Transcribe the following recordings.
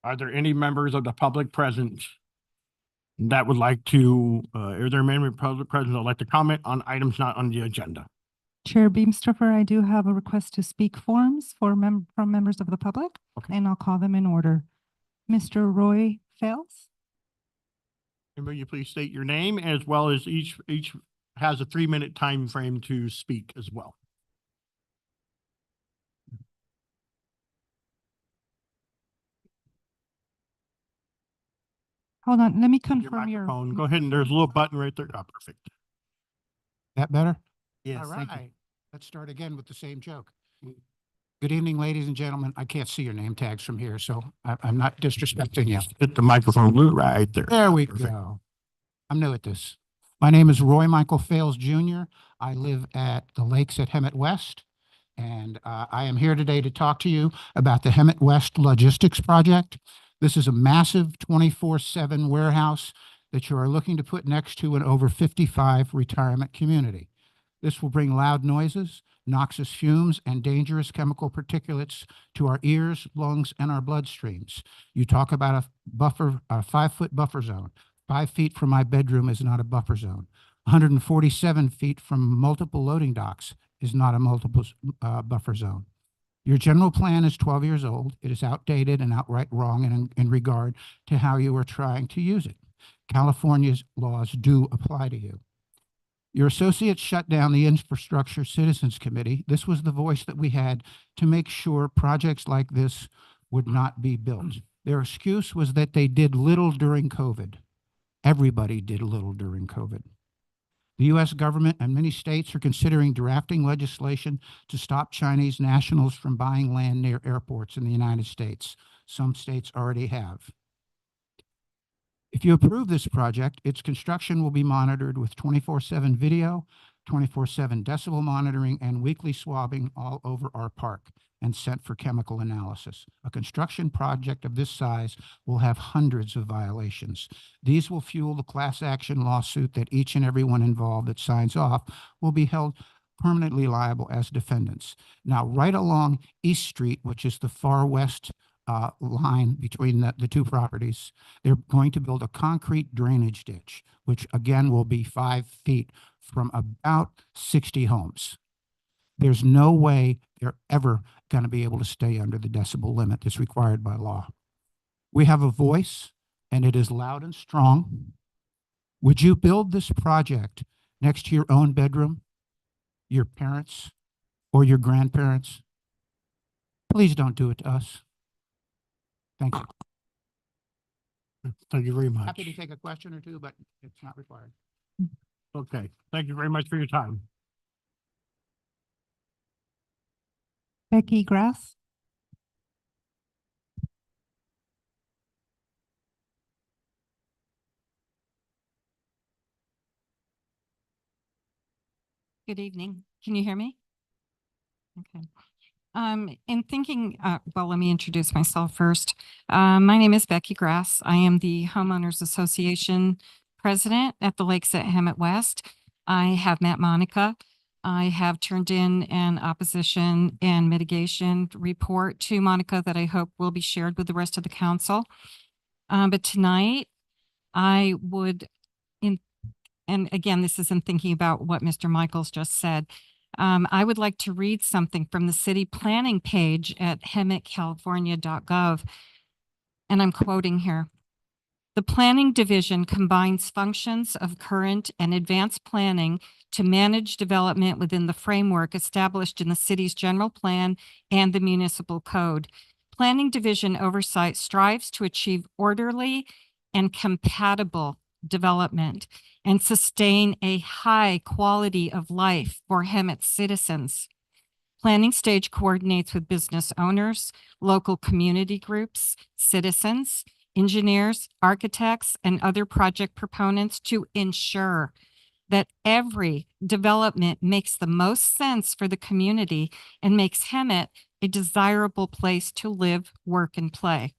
Are there any members of the public present that would like to, are there any members of the public present that would like to comment on items not on the agenda? Chair Beamstruffer, I do have a request to speak forms from members of the public, Okay. and I'll call them in order. Mr. Roy Fales. And will you please state your name as well as each has a 3-minute time frame to speak as well. Hold on, let me Your confirm microphone. Go ahead and there's a little button right there. Oh, perfect. That better? Yes, All thank you. right. Let's start again with the same joke. Good evening, ladies and gentlemen. I can't see your name tags from here, so I'm not disrespecting you. Hit the microphone right there. There we Perfect. go. I'm new at this. My name is Roy Michael Fales Jr. I live at the Lakes at Hemet West, and I am here today to talk to you about the Hemet West Logistics Project. This is a massive 24/7 warehouse that you are looking to put next to an over 55 retirement community. This will bring loud noises, noxious fumes, and dangerous chemical particulates to our ears, lungs, and our bloodstreams. You talk about a 5-foot buffer zone. 5 feet from my bedroom is not a buffer zone. 147 feet from multiple loading docks is not a multiple buffer zone. Your general plan is 12 years old. It is outdated and outright wrong in regard to how you are trying to use it. California's laws do apply to you. Your associates shut down the Infrastructure Citizens Committee. This was the voice that we had to make sure projects like this would not be built. Their excuse was that they did little during COVID. Everybody did little during COVID. The U.S. government and many states are considering drafting legislation to stop Chinese nationals from buying land near airports in the United States. Some states already have. If you approve this project, its construction will be monitored with 24/7 video, 24/7 decibel monitoring, and weekly swabbing all over our park and sent for chemical analysis. A construction project of this size will have hundreds of violations. These will fuel the class action lawsuit that each and everyone involved that signs off will be held permanently liable as defendants. Now, right along East Street, which is the far west line between the two properties, they're going to build a concrete drainage ditch, which again will be 5 feet from about 60 homes. There's no way they're ever going to be able to stay under the decibel limit that's required by law. We have a voice, and it is loud and strong. Would you build this project next to your own bedroom, your parents, or your grandparents? Please don't do it to us. Thank you. Thank you very much. Happy to take a question or two, but it's not required. Okay, thank you very much for your time. Becky Grass. Good evening. Can you hear me? Okay. In thinking, well, let me introduce myself first. My name is Becky Grass. I am the Homeowners Association President at the Lakes at Hemet West. I have met Monica. I have turned in an opposition and mitigation report to Monica that I hope will be shared with the rest of the council. But tonight I would, and again, this is in thinking about what Mr. Michaels just said. I would like to read something from the city planning page at hemetcalifornia.gov. And I'm quoting here. The planning division combines functions of current and advanced planning to manage development within the framework established in the city's general plan and the municipal code. Planning division oversight strives to achieve orderly and compatible development and sustain a high quality of life for Hemet citizens. Planning stage coordinates with business owners, local community groups, citizens, engineers, architects, and other project proponents to ensure that every development makes the most sense for the community and makes Hemet a desirable place to live, work, and play.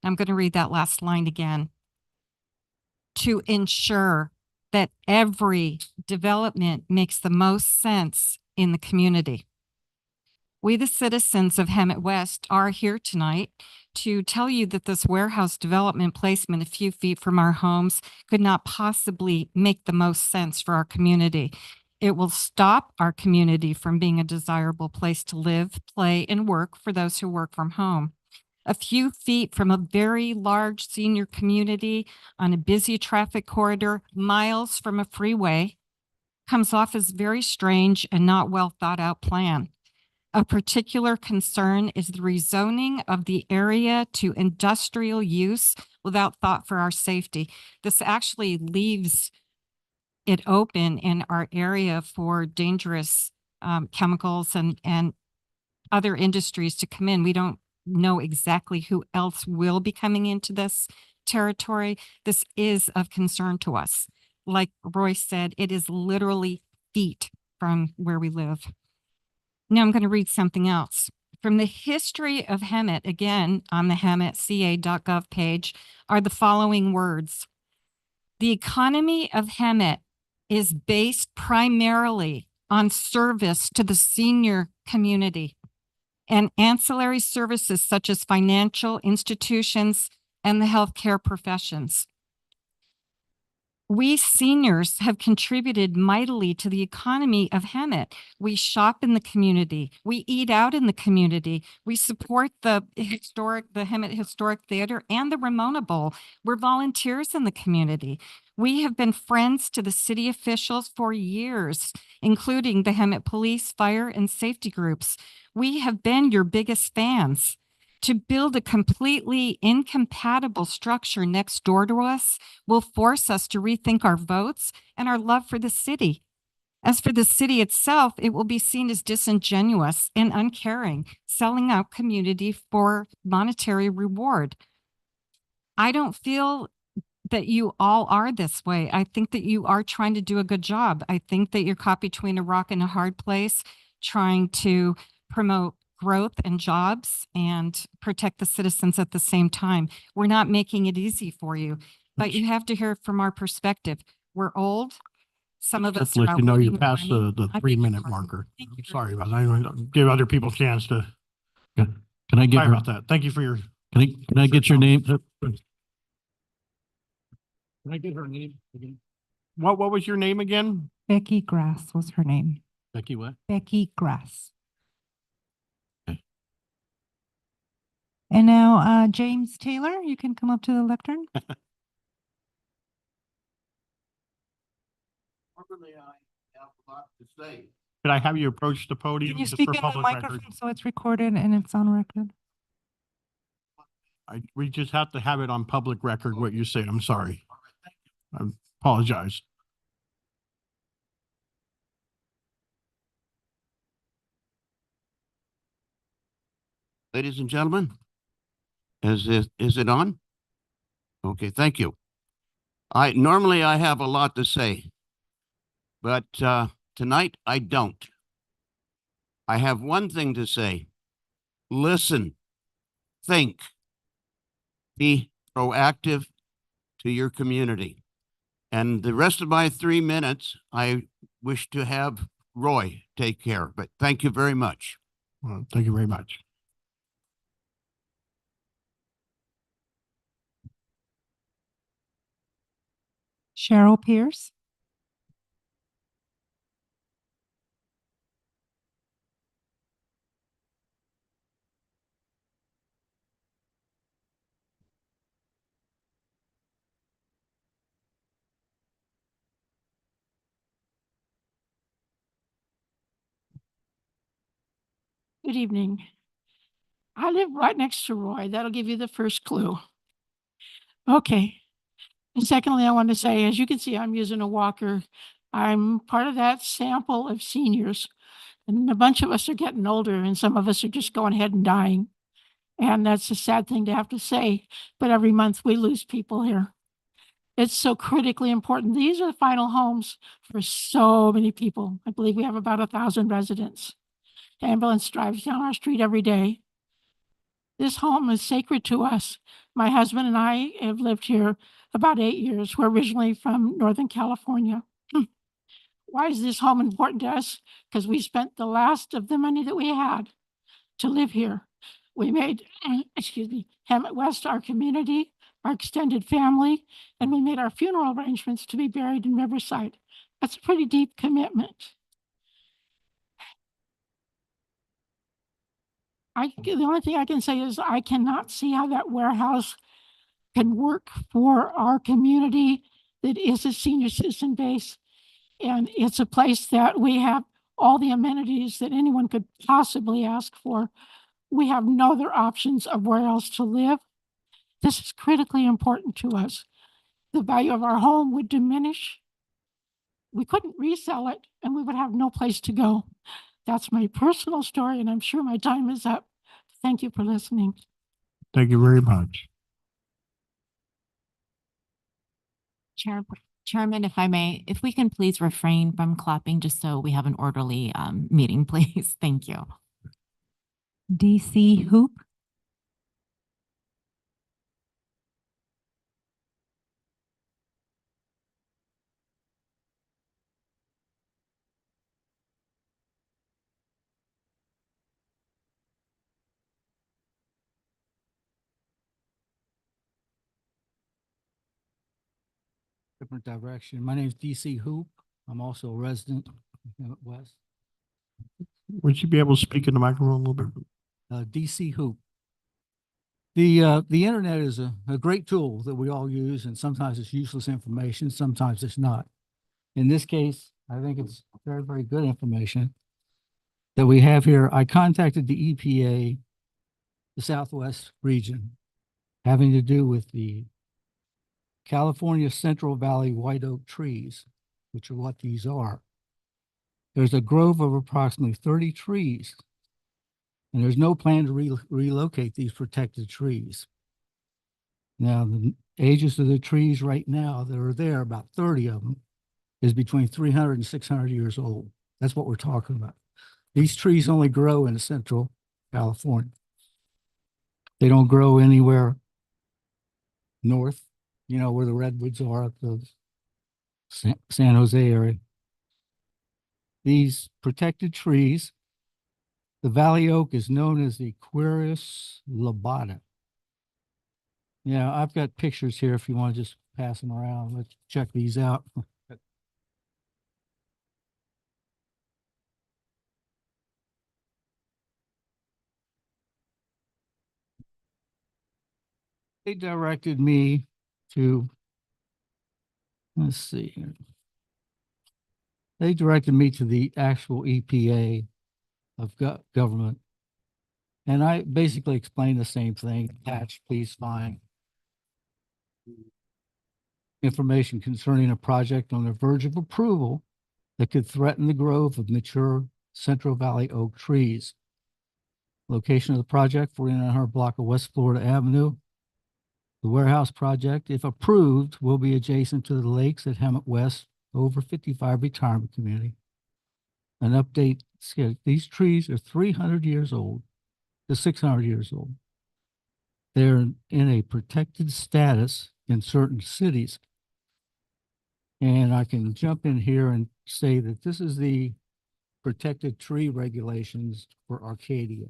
I'm going to read that last line again. To ensure that every development makes the most sense in the community. We, the citizens of Hemet West, are here tonight to tell you that this warehouse development placement a few feet from our homes could not possibly make the most sense for our community. It will stop our community from being a desirable place to live, play, and work for those who work from home. A few feet from a very large senior community on a busy traffic corridor, miles from a freeway, comes off as very strange and not well thought out plan. A particular concern is the rezoning of the area to industrial use without thought for our safety. This actually leaves it open in our area for dangerous chemicals and other industries to come in. We don't know exactly who else will be coming into this territory. This is of concern to us. Like Roy said, it is literally feet from where we live. Now I'm going to read something else. From the history of Hemet, again, on the hemetca.gov page, are the following words. The economy of Hemet is based primarily on service to the senior community and ancillary services such as financial institutions and the healthcare professions. We seniors have contributed mightily to the economy of Hemet. We shop in the community. We eat out in the community. We support the Hemet Historic Theater and the Ramona Bowl. We're volunteers in the community. We have been friends to the city officials for years, including the Hemet Police, Fire, and Safety groups. We have been your biggest fans. To build a completely incompatible structure next door to us will force us to rethink our votes and our love for the city. As for the city itself, it will be seen as disingenuous and uncaring, selling out community for monetary reward. I don't feel that you all are this way. I think that you are trying to do a good job. I think that you're caught between a rock and a hard place, trying to promote growth and jobs and protect the citizens at the same time. We're not making it easy for you, but you have to hear it from our perspective. We're old. Some of us Just let are you know you outwitting passed money. the I beg 3 your minute pardon. marker. Thank I'm you. sorry about that. I want to give other people a chance to, Can I get sorry her, about that. Thank you for your, can I get your name? can I get her name again? What was your name again? Becky Grass was her name. Becky what? Becky Grass. Okay. And now, James Taylor, you can come up to the lectern. Could I have you approach the podium? Can you just speak for in the public record? microphone so it's recorded and it's on record? We just have to have it on public record what you said. I'm sorry. I apologize. Ladies and gentlemen, is it on? Okay, thank you. Normally I have a lot to say, but tonight I don't. I have one thing to say. Listen, think, be proactive to your community. And the rest of my 3 minutes, I wish to have Roy take care, but thank you very much. Well, thank you very much. Cheryl Pierce. Good evening. I live right next to Roy. That'll give you the first clue. Okay. And secondly, I want to say, as you can see, I'm using a walker. I'm part of that sample of seniors. And a bunch of us are getting older and some of us are just going ahead and dying. And that's a sad thing to have to say, but every month we lose people here. It's so critically important. These are the final homes for so many people. I believe we have about 1,000 residents. The ambulance drives down our street every day. This home is sacred to us. My husband and I have lived here about 8 years. We're originally from Northern California. Why is this home important to us? Because we spent the last of the money that we had to live here. We made, excuse me, Hemet West our community, our extended family, and we made our funeral arrangements to be buried in Riverside. That's a pretty deep commitment. The only thing I can say is I cannot see how that warehouse can work for our community that is a senior citizen base. And it's a place that we have all the amenities that anyone could possibly ask for. We have no other options of where else to live. This is critically important to us. The value of our home would diminish. We couldn't resell it and we would have no place to go. That's my personal story, and I'm sure my time is up. Thank you for listening. Thank you very much. Chairman, if I may, if we can please refrain from clapping just so we have an orderly meeting, please. Thank you. DC Hoop. Different direction. My name is DC Hoop. I'm also a resident of Hemet West. Would you be able to speak in the microphone a little bit? DC Hoop. The internet is a great tool that we all use, and sometimes it's useless information, sometimes it's not. In this case, I think it's very, very good information that we have here. I contacted the EPA, the Southwest region, having to do with the California Central Valley white oak trees, which are what these are. There's a grove of approximately 30 trees, and there's no plan to relocate these protected trees. Now, the ages of the trees right now that are there, about 30 of them, is between 300 and 600 years old. That's what we're talking about. These trees only grow in Central California. They don't grow anywhere north, you know, where the redwoods are, up the San Jose area. These protected trees, the valley oak is known as the Quercus lobata. Yeah, I've got pictures here if you want to just pass them around. Let's check these out. They directed me to, let's see here. They directed me to the actual EPA of government. And I basically explained the same thing. Attached, please find information concerning a project on the verge of approval that could threaten the growth of mature Central Valley oak trees. Location of the project, 4900 block of West Florida Avenue. The warehouse project, if approved, will be adjacent to the lakes at Hemet West over 55 retirement community. An update, these trees are 300 years old to 600 years old. They're in a protected status in certain cities. And I can jump in here and say that this is the protected tree regulations for Arcadia.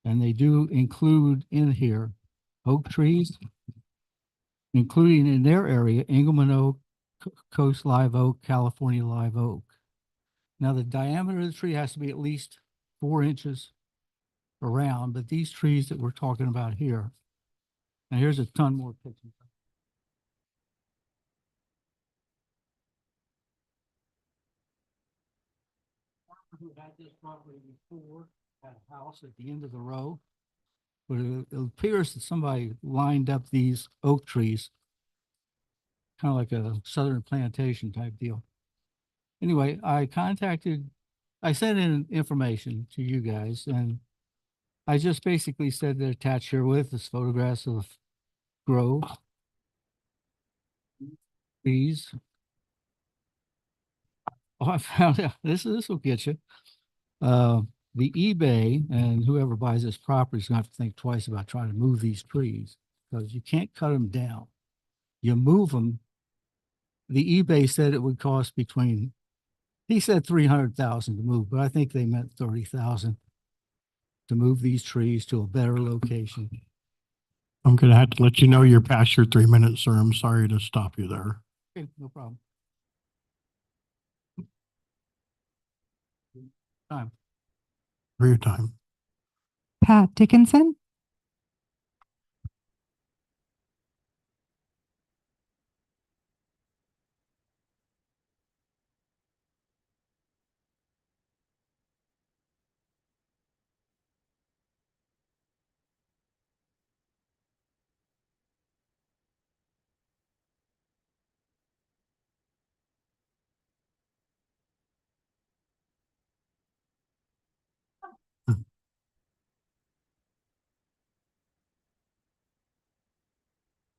And they do include in here oak trees, including in their area, Engelmann oak, Coast live oak, California live oak. Now the diameter of the tree has to be at least 4 inches around, but these trees that we're talking about here, and here's a ton more pictures. Who had this property before, had a house at the end of the row, but it appears that somebody lined up these oak trees, kind of like a southern plantation type deal. Anyway, I sent in information to you guys, and I just basically said that attached here with is photographs of grove, trees. Oh, I found out, this will get you. The eBay and whoever buys this property is going to have to think twice about trying to move these trees, because you can't cut them down. You move them. The eBay said it would cost between, he said 300,000 to move, but I think they meant 30,000 to move these trees to a better location. I'm gonna have to let you know you're past your 3 minutes, sir. I'm sorry to stop you there. Okay, no problem. Time. For your time. Pat Dickinson,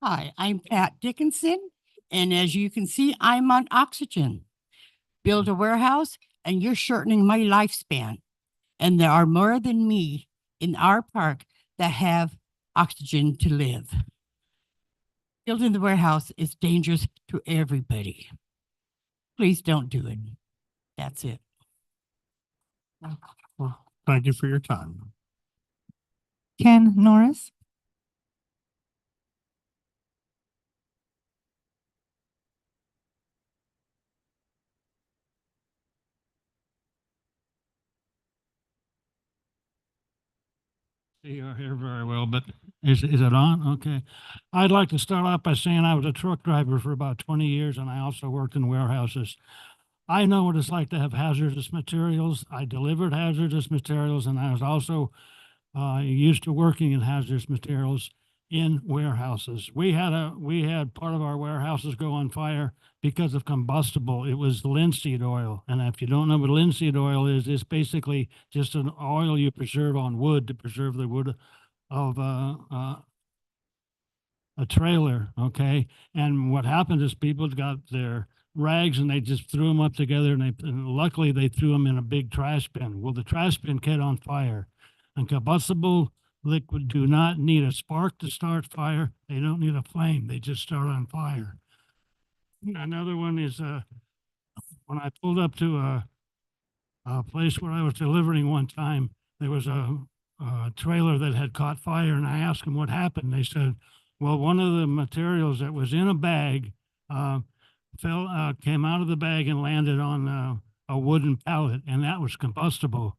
Hi, I'm Pat Dickinson, and as you can see, I'm on oxygen. Build a warehouse and you're shortening my lifespan. And there are more than me in our park that have oxygen to live. Building the warehouse is dangerous to everybody. Please don't do it. That's it. Well, thank you for your time. Ken Norris, See your hair very well, but is it on? Okay. I'd like to start off by saying I was a truck driver for about 20 years and I also worked in warehouses. I know what it's like to have hazardous materials. I delivered hazardous materials and I was also used to working in hazardous materials in warehouses. We had part of our warehouses go on fire because of combustible. It was linseed oil. And if you don't know what linseed oil is, it's basically just an oil you preserve on wood to preserve the wood of a trailer. Okay. And what happened is people got their rags and they just threw them up together and luckily they threw them in a big trash bin. Well, the trash bin caught on fire. And combustible liquid do not need a spark to start fire. They don't need a flame. They just start on fire. Another one is when I pulled up to a place where I was delivering one time, there was a trailer that had caught fire, and I asked them what happened. They said, well, one of the materials that was in a bag came out of the bag and landed on a wooden pallet, and that was combustible.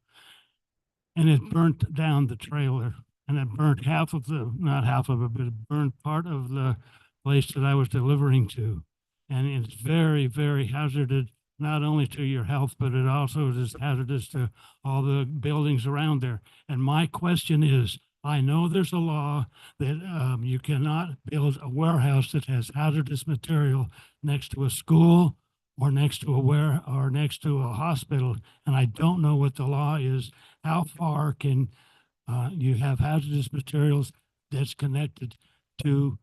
And it burnt down the trailer, and it burnt not half of it, but it burned part of the place that I was delivering to. And it's very, very hazardous, not only to your health, but it also is hazardous to all the buildings around there. And my question is, I know there's a law that you cannot build a warehouse that has hazardous material next to a school or next to a hospital. And I don't know what the law is. How far can you have hazardous materials that's connected to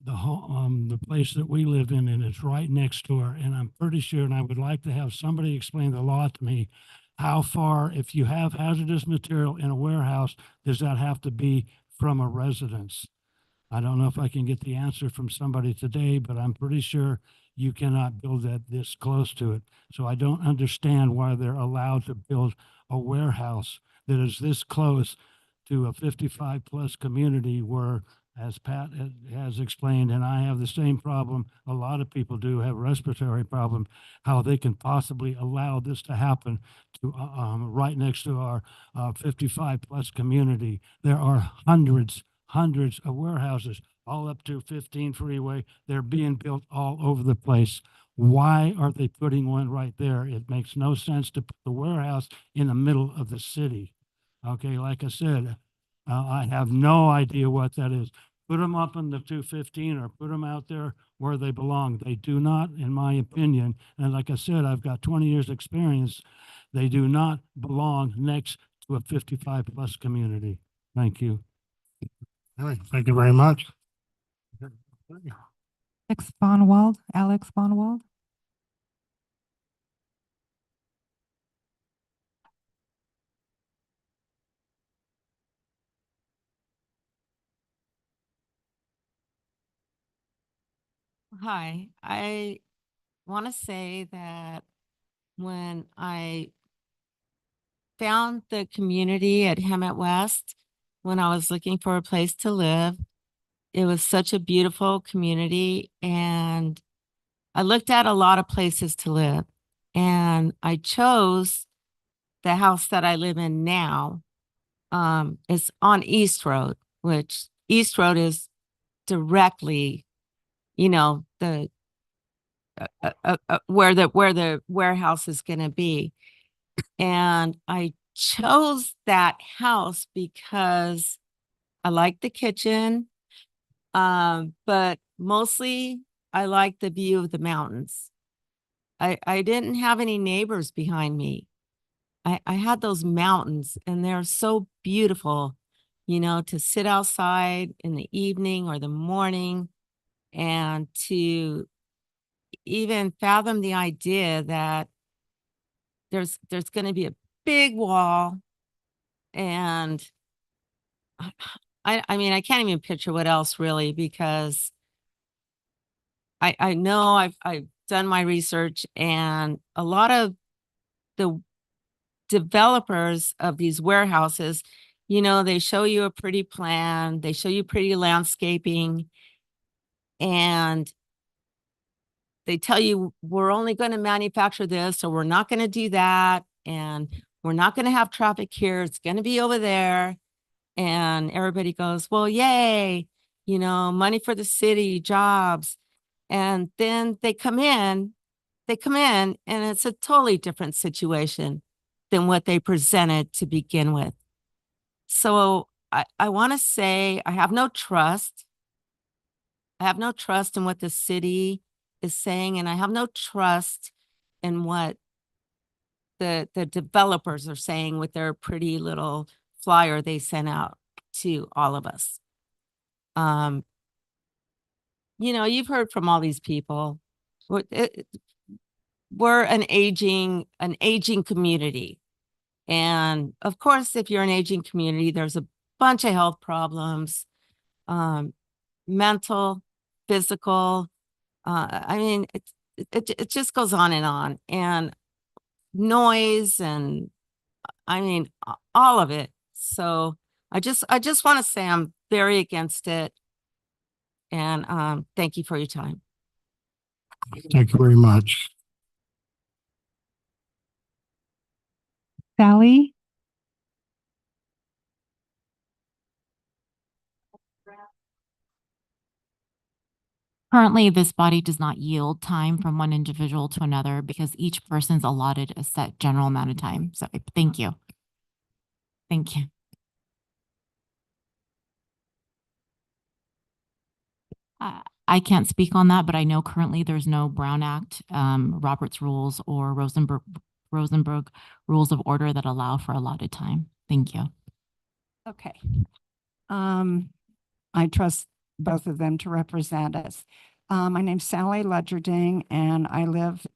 the place that we live in, and it's right next door. And I'm pretty sure, and I would like to have somebody explain the law to me. How far, if you have hazardous material in a warehouse, does that have to be from a residence? I don't know if I can get the answer from somebody today, but I'm pretty sure you cannot build that this close to it. So I don't understand why they're allowed to build a warehouse that is this close to a 55 plus community where, as Pat has explained, and I have the same problem, a lot of people do have respiratory problem, how they can possibly allow this to happen to right next to our 55 plus community. There are hundreds of warehouses, all up to 15 freeway. They're being built all over the place. Why are they putting one right there? It makes no sense to put the warehouse in the middle of the city. Okay, like I said, I have no idea what that is. Put them up in the 215 or put them out there where they belong. They do not, in my opinion, and like I said, I've got 20 years experience. They do not belong next to a 55 plus community. Thank you. All right, thank you very much. Alex Bonwald. Hi, I want to say that when I found the community at Hemet West when I was looking for a place to live. It was such a beautiful community, and I looked at a lot of places to live, and I chose the house that I live in now. It's on East Road, which East Road is directly, the where the warehouse is going to be. And I chose that house because I like the kitchen, but mostly I like the view of the mountains. I didn't have any neighbors behind me. I had those mountains, and they're so beautiful, to sit outside in the evening or the morning, and to even fathom the idea that there's going to be a big wall. And I mean, I can't even picture what else really, because I know I've done my research, and a lot of the developers of these warehouses, they show you a pretty plan, they show you pretty landscaping, and they tell you, we're only going to manufacture this, or we're not going to do that, and we're not going to have traffic here, it's going to be over there. And everybody goes, well, yay, money for the city, jobs. And then they come in, and it's a totally different situation than what they presented to begin with. So I want to say I have no trust. I have no trust in what the city is saying, and I have no trust in what the developers are saying with their pretty little flyer they sent out to all of us. You've heard from all these people. We're an aging community. And of course, if you're an aging community, there's a bunch of health problems, mental, physical. I mean, it just goes on. And noise, and I mean, all of it. So I just want to say I'm very against it. And thank you for your time. Thank you very much. Sally? Currently, this body does not yield time from one individual to another because each person's allotted a set general amount of time. So thank you. Thank you. I can't speak on that, but I know currently there's no Brown Act, Robert's rules, or Rosenberg rules of order that allow for allotted time. Thank you. Okay. I trust both of them to represent us. My name's Sally Ludgerding, and I live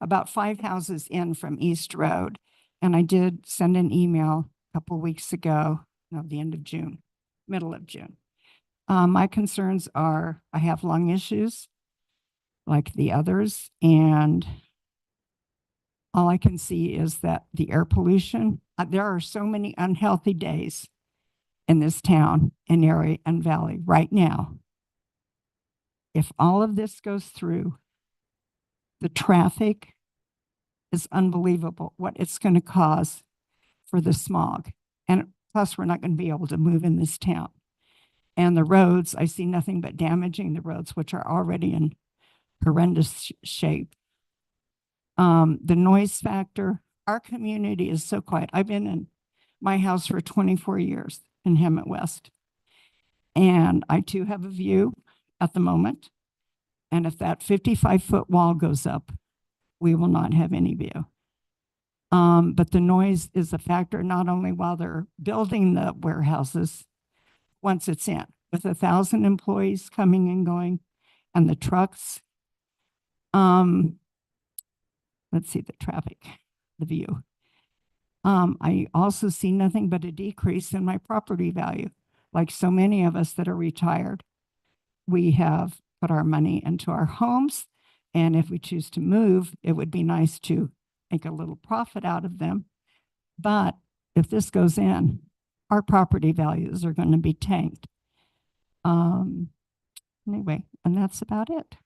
about 5 houses in from East Road. And I did send an email a couple weeks ago, the end of June, middle of June. My concerns are I have lung issues like the others, and all I can see is that the air pollution, there are so many unhealthy days in this town, in Erie and Valley right now. If all of this goes through, the traffic is unbelievable what it's going to cause for the smog. And plus, we're not going to be able to move in this town. And the roads, I see nothing but damaging the roads, which are already in horrendous shape. The noise factor, our community is so quiet. I've been in my house for 24 years in Hemet West. And I too have a view at the moment. And if that 55-foot wall goes up, we will not have any view. But the noise is a factor not only while they're building the warehouses, once it's in, with 1,000 employees coming and going, and the trucks. Let's see the traffic, the view. I also see nothing but a decrease in my property value. Like so many of us that are retired, we have put our money into our homes, and if we choose to move, it would be nice to make a little profit out of them. But if this goes in, our property values are going to be tanked. Anyway, and that's about it.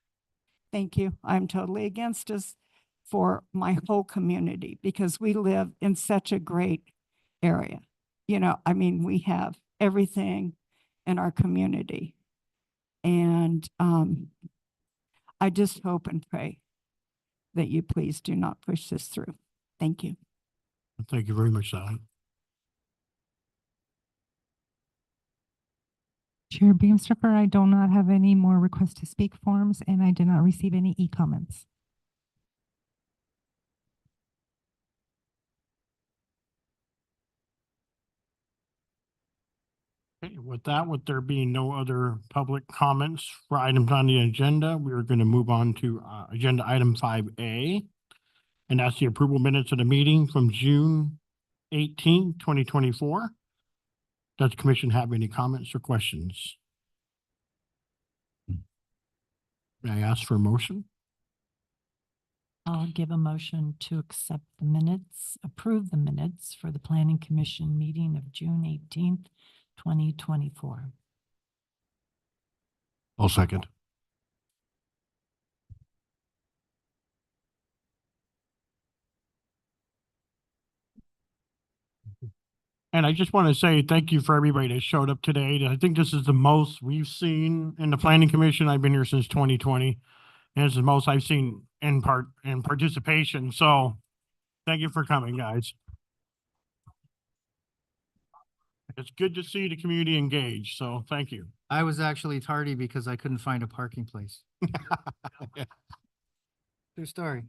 Thank you. I'm totally against this for my whole community because we live in such a great area. You know, I mean, we have everything in our community. And I just hope and pray that you please do not push this through. Thank you. Thank you very much, Sally. Chair Beamstrupper, I do not have any more requests to speak forms, and I did not receive any e-comments. Okay, with that, with there being no other public comments for items on the agenda, we are going to move on to agenda item 5A. And that's the approval minutes of the meeting from June 18, 2024. Does the commission have any comments or questions? May I ask for a motion? I'll give a motion to accept the minutes, approve the minutes for the Planning Commission meeting of June 18th, 2024. I'll second. And I just want to say thank you for everybody that showed up today. I think this is the most we've seen in the Planning Commission. I've been here since 2020. And it's the most I've seen in participation. So thank you for coming, guys. It's good to see the community engaged. So thank you. I was actually tardy because I couldn't find a parking place. True story.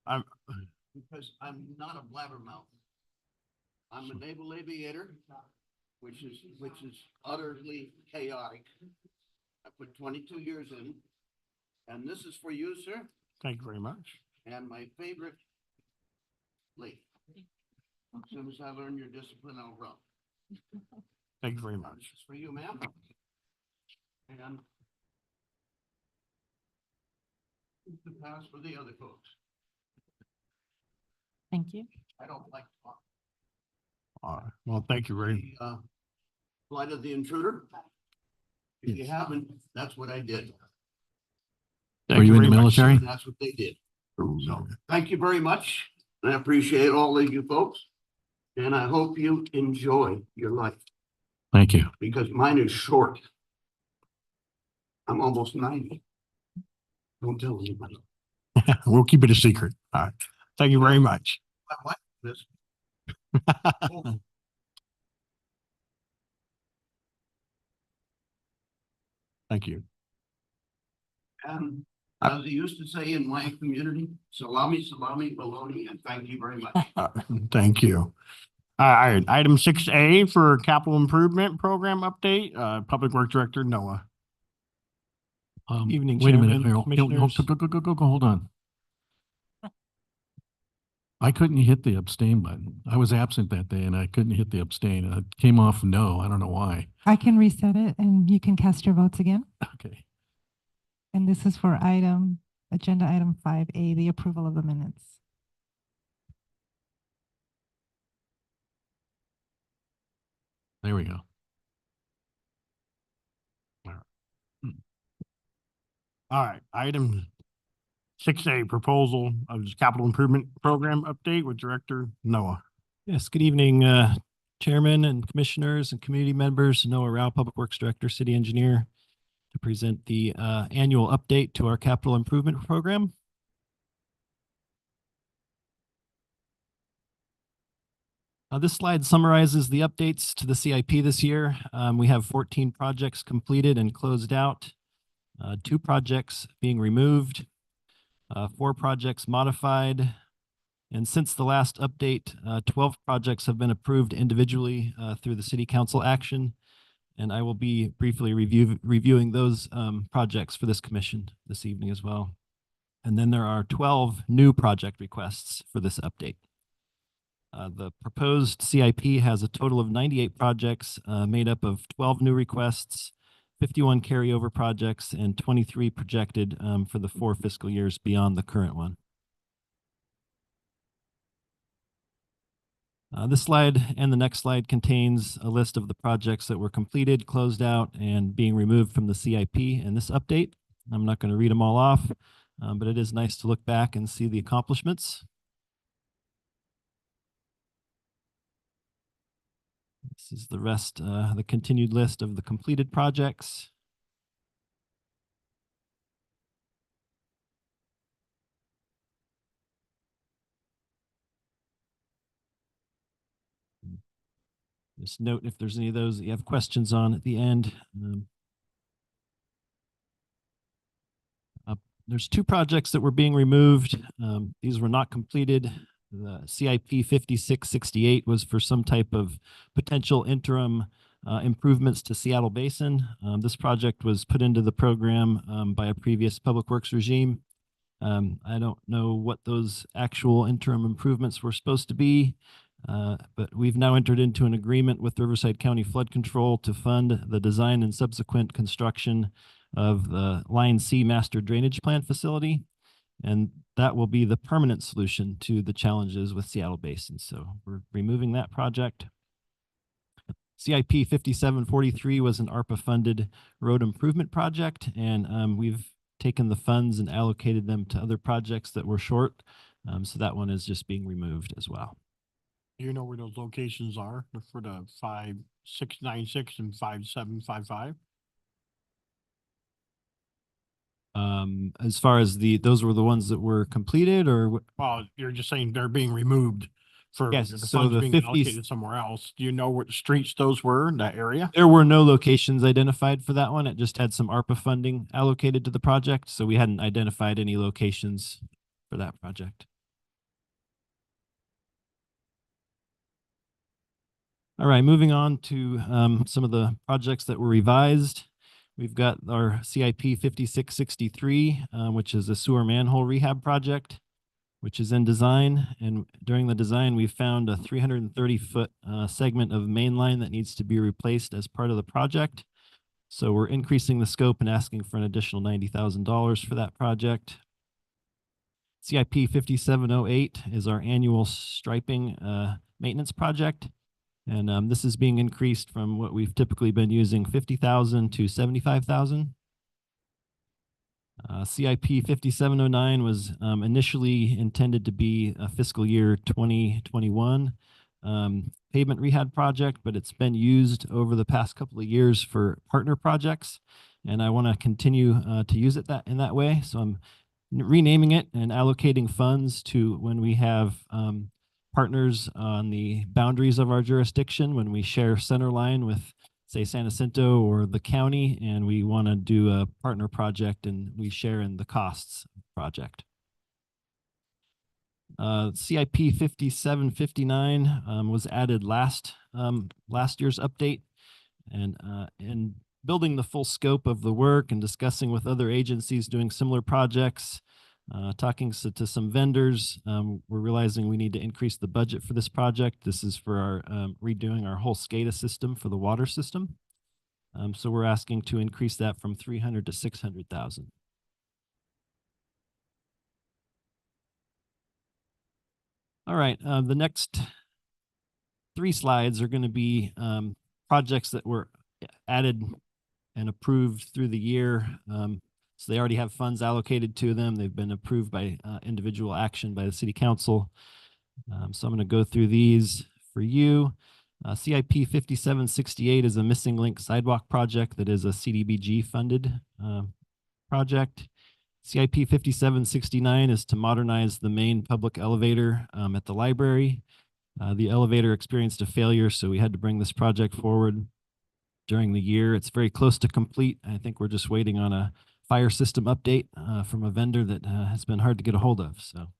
I'm because I'm not a blabbermouth. I'm a naval aviator, which is utterly chaotic. I put 22 years in, and this is for you, sir, Thank you very much. and my favorite lady. As soon as I learn your discipline, I'll run. Thank you very This much. is for you, ma'am. And the pass for the other folks. Thank you. I don't like to talk. Well, thank you very much. Flight of the Intruder. If you haven't, that's what I did. Were you in the very much, sir, military? and that's what they did. So, thank you very much. I appreciate all of you folks. And I hope you enjoy your life Thank you. because mine is short. I'm almost 90. Don't tell anybody. We'll keep it a secret. All right. Thank you very much. My wife, this. Thank you. And as they used to say in my community, salami, salami, bologna, and thank you very much. Thank you. All right, item 6A for capital improvement program update, Public Works Director Noah. Evening, Wait a minute, Chairman, Harold. Commissioners. Go, hold on. I couldn't hit the abstain button. I was absent that day and I couldn't hit the abstain. It came off no. I don't know why. I can reset it and you can cast your votes again. Okay. And this is for agenda item 5A, the approval of the minutes. There we go. All right, item 6A, proposal of this capital improvement program update with Director Noah. Yes, good evening, Chairman and Commissioners and community members. Noah Rao, Public Works Director, City Engineer, to present the annual update to our capital improvement program. This slide summarizes the updates to the CIP this year. We have 14 projects completed and closed out, 2 projects being removed, 4 projects modified, and since the last update, 12 projects have been approved individually through the City Council action, and I will be briefly reviewing those projects for this commission this evening as well. And then there are 12 new project requests for this update. The proposed CIP has a total of 98 projects made up of 12 new requests, 51 carryover projects and 23 projected for the 4 fiscal years beyond the current one. This slide and the next slide contains a list of the projects that were completed, closed out, and being removed from the CIP in this update. I'm not going to read them all off, but it is nice to look back and see the accomplishments. This is the rest, the continued list of the completed projects. Just note if there's any of those that you have questions on at the end. There's 2 projects that were being removed. These were not completed. The CIP 5668 was for some type of potential interim improvements to Seattle Basin. This project was put into the program by a previous Public Works regime. I don't know what those actual interim improvements were supposed to be. But we've now entered into an agreement with Riverside County Flood Control to fund the design and subsequent construction of the Line C Master Drainage Plan facility. And that will be the permanent solution to the challenges with Seattle Basin. So we're removing that project. CIP 5743 was an ARPA-funded road improvement project, and we've taken the funds and allocated them to other projects that were short. So that one is just being removed as well. Do you know where those locations are for the 5696 and 5755? As far as those were the ones that were completed, or Well, you're just saying they're being removed for Yes, the so funds the being 50 allocated somewhere else. Do you know what streets those were in that area? there were no locations identified for that one. It just had some ARPA funding allocated to the project, so we hadn't identified any locations for that project. All right, moving on to some of the projects that were revised. We've got our CIP 5663, which is a sewer manhole rehab project, which is in design. And during the design, we found a 330-foot segment of main line that needs to be replaced as part of the project. So we're increasing the scope and asking for an additional $90,000 for that project. CIP 5708 is our annual striping maintenance project. And this is being increased from what we've typically been using, 50,000 to 75,000. CIP 5709 was initially intended to be a fiscal year 2021 pavement rehab project, but it's been used over the past couple of years for partner projects. And I want to continue to use it in that way. So I'm renaming it and allocating funds to when we have partners on the boundaries of our jurisdiction, when we share center line with, say, San Jacinto or the county, and we want to do a partner project and we share in the costs of the project. CIP 5759 was added last year's update, and in building the full scope of the work and discussing with other agencies doing similar projects, talking to some vendors, we're realizing we need to increase the budget for this project. This is for our redoing our whole SCADA system for the water system. So we're asking to increase that from 300 to 600,000. All right, the next 3 slides are going to be projects that were added and approved through the year. So they already have funds allocated to them. They've been approved by individual action by the city council. So I'm going to go through these for you. CIP 5768 is a missing link sidewalk project that is a CDBG funded project. CIP 5769 is to modernize the main public elevator at the library. The elevator experienced a failure, so we had to bring this project forward during the year. It's very close to complete. I think we're just waiting on a fire system update from a vendor that has been hard to get a hold of. So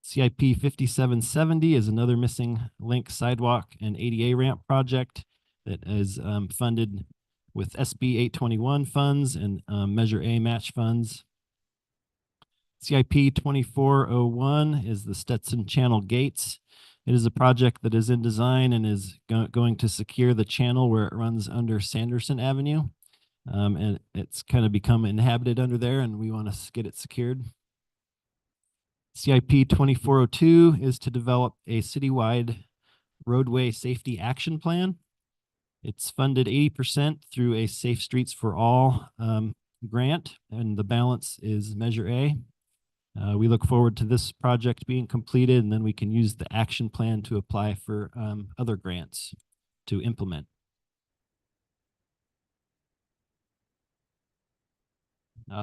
CIP 5770 is another missing link sidewalk and ADA ramp project that is funded with SB 821 funds and Measure A match funds. CIP 2401 is the Stetson Channel Gates. It is a project that is in design and is going to secure the channel where it runs under Sanderson Avenue. And it's kind of become inhabited under there, and we want to get it secured. CIP 2402 is to develop a citywide roadway safety action plan. It's funded 80% through a Safe Streets for All grant, and the balance is Measure A. We look forward to this project being completed, and then we can use the action plan to apply for other grants to implement.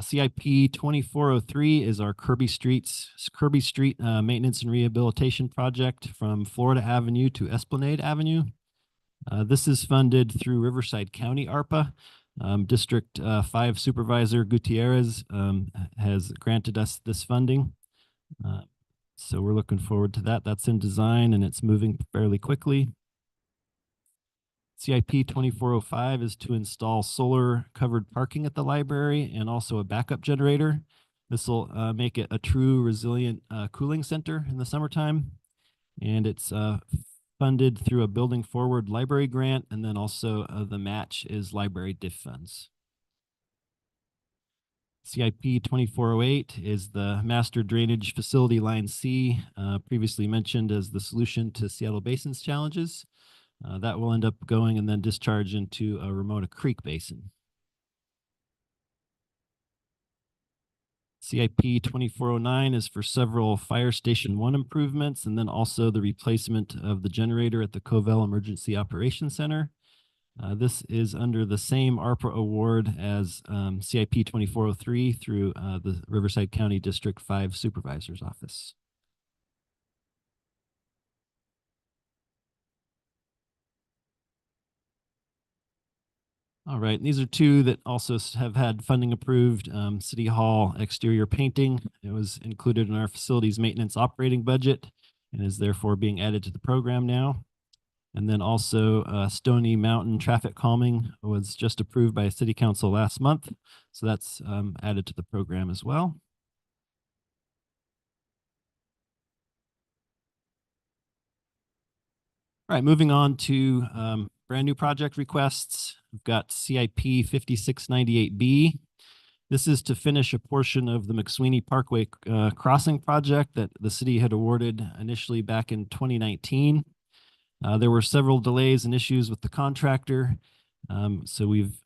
CIP 2403 is our Kirby Street Maintenance and Rehabilitation Project from Florida Avenue to Esplanade Avenue. This is funded through Riverside County ARPA. District 5 Supervisor Gutierrez has granted us this funding. So we're looking forward to that. That's in design and it's moving fairly quickly. CIP 2405 is to install solar covered parking at the library and also a backup generator. This will make it a true resilient cooling center in the summertime. And it's funded through a Building Forward library grant, and then also the match is library diff funds. CIP 2408 is the Master Drainage Facility Line C, previously mentioned as the solution to Seattle Basin's challenges. That will end up going and then discharge into a Ramona Creek Basin. CIP 2409 is for several Fire Station 1 improvements and then also the replacement of the generator at the Covell Emergency Operations Center. This is under the same ARPA award as CIP 2403 through the Riverside County District 5 Supervisor's Office. All right, and these are two that also have had funding approved. City Hall exterior painting. It was included in our facilities maintenance operating budget and is therefore being added to the program now. And then also Stony Mountain traffic calming was just approved by City Council last month. So that's added to the program as well. All right, moving on to brand new project requests. We've got CIP 5698B. This is to finish a portion of the McSweeney Parkway crossing project that the city had awarded initially back in 2019. There were several delays and issues with the contractor. So we've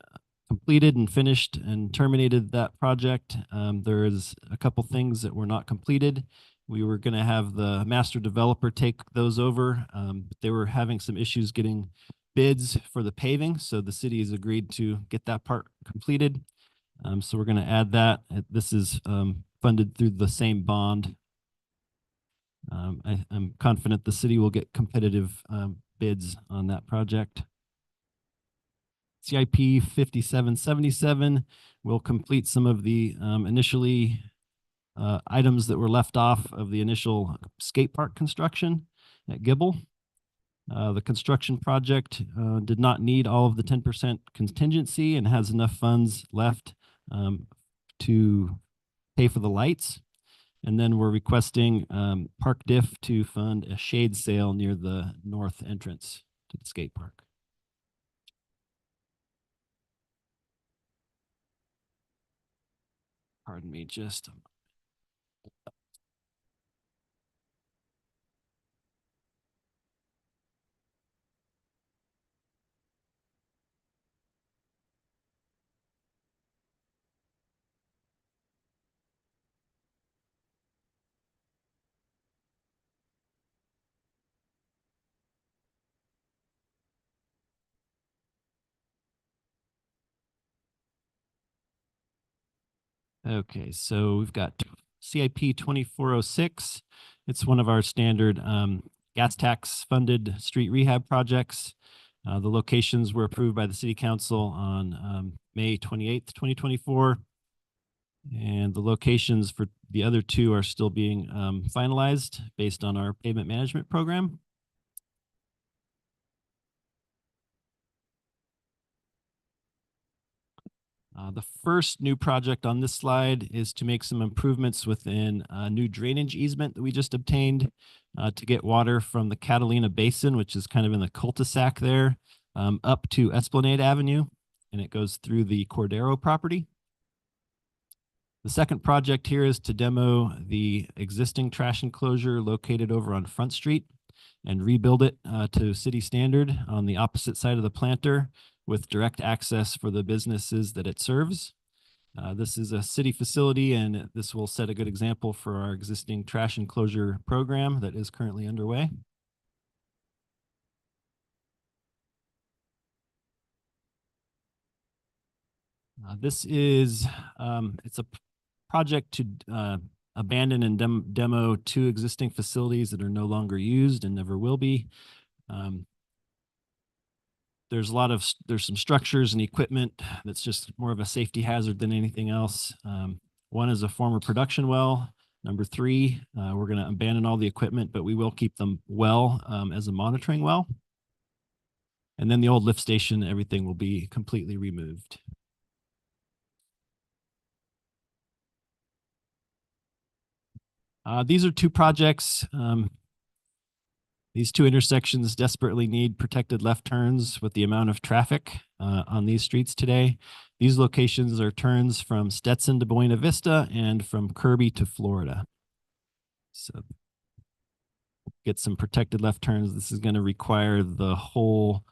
completed and finished and terminated that project. There is a couple things that were not completed. We were going to have the master developer take those over, but they were having some issues getting bids for the paving. So the city has agreed to get that part completed. So we're going to add that. This is funded through the same bond. I'm confident the city will get competitive bids on that project. CIP 5777 will complete some of the initially items that were left off of the initial skate park construction at Gibble. The construction project did not need all of the 10% contingency and has enough funds left to pay for the lights. And then we're requesting Park Diff to fund a shade sale near the north entrance to the skate park. Pardon me, just a moment. Okay, so we've got CIP 2406. It's one of our standard gas tax funded street rehab projects. The locations were approved by the City Council on May 28th, 2024. And the locations for the other two are still being finalized based on our pavement management program. The first new project on this slide is to make some improvements within a new drainage easement that we just obtained to get water from the Catalina Basin, which is kind of in the cul-de-sac there, up to Esplanade Avenue, and it goes through the Cordero property. The second project here is to demo the existing trash enclosure located over on Front Street and rebuild it to city standard on the opposite side of the planter with direct access for the businesses that it serves. This is a city facility, and this will set a good example for our existing trash enclosure program that is currently underway. This is, it's a project to abandon and demo two existing facilities that are no longer used and never will be. There's some structures and equipment that's just more of a safety hazard than anything else. One is a former production well. Number three, we're going to abandon all the equipment, but we will keep them well as a monitoring well. And then the old lift station, everything will be completely removed. These are two projects. These two intersections desperately need protected left turns with the amount of traffic on these streets today. These locations are turns from Stetson to Buena Vista and from Kirby to Florida. So get some protected left turns. This is going to require the whole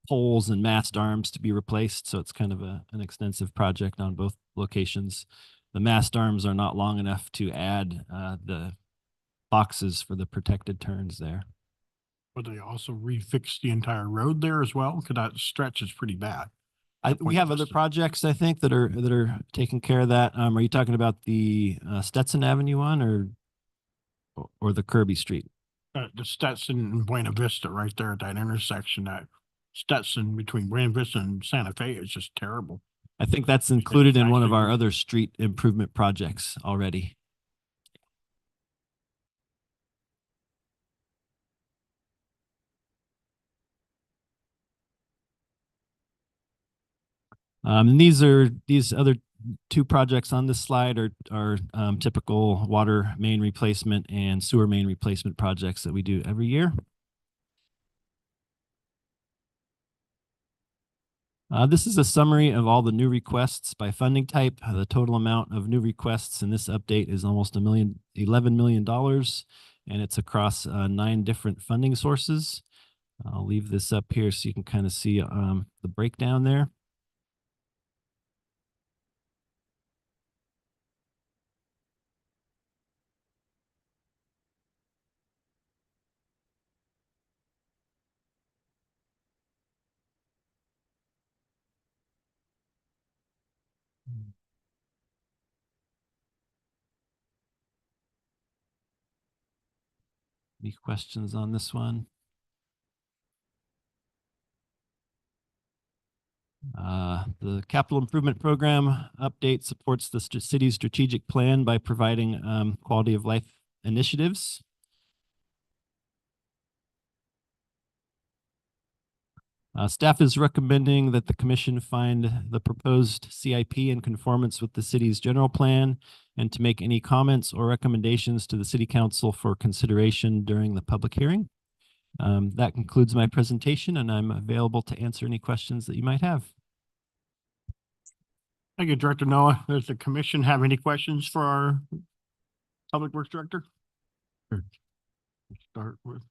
poles and mast arms to be replaced. So it's kind of an extensive project on both locations. The mast arms are not long enough to add the boxes for the protected turns there. But they also refix the entire road there as well? Because that stretch is pretty bad. We have other projects, I think, that are taking care of that. Are you talking about the Stetson Avenue one or the Kirby Street? The Stetson and Buena Vista right there at that intersection, that Stetson between Buena Vista and Santa Fe is just terrible. I think that's included in one of our other street improvement projects already. And these other two projects on this slide are typical water main replacement and sewer main replacement projects that we do every year. This is a summary of all the new requests by funding type. The total amount of new requests in this update is almost $11 million, and it's across 9 different funding sources. I'll leave this up here so you can kind of see the breakdown there. Any questions on this one? The capital improvement program update supports the city's strategic plan by providing quality of life initiatives. Staff is recommending that the commission find the proposed CIP in conformance with the city's general plan and to make any comments or recommendations to the city council for consideration during the public hearing. That concludes my presentation, and I'm available to answer any questions that you might have. Thank you, Director Noah. Does the commission have any questions for our Public Works Director? Sure. Start with.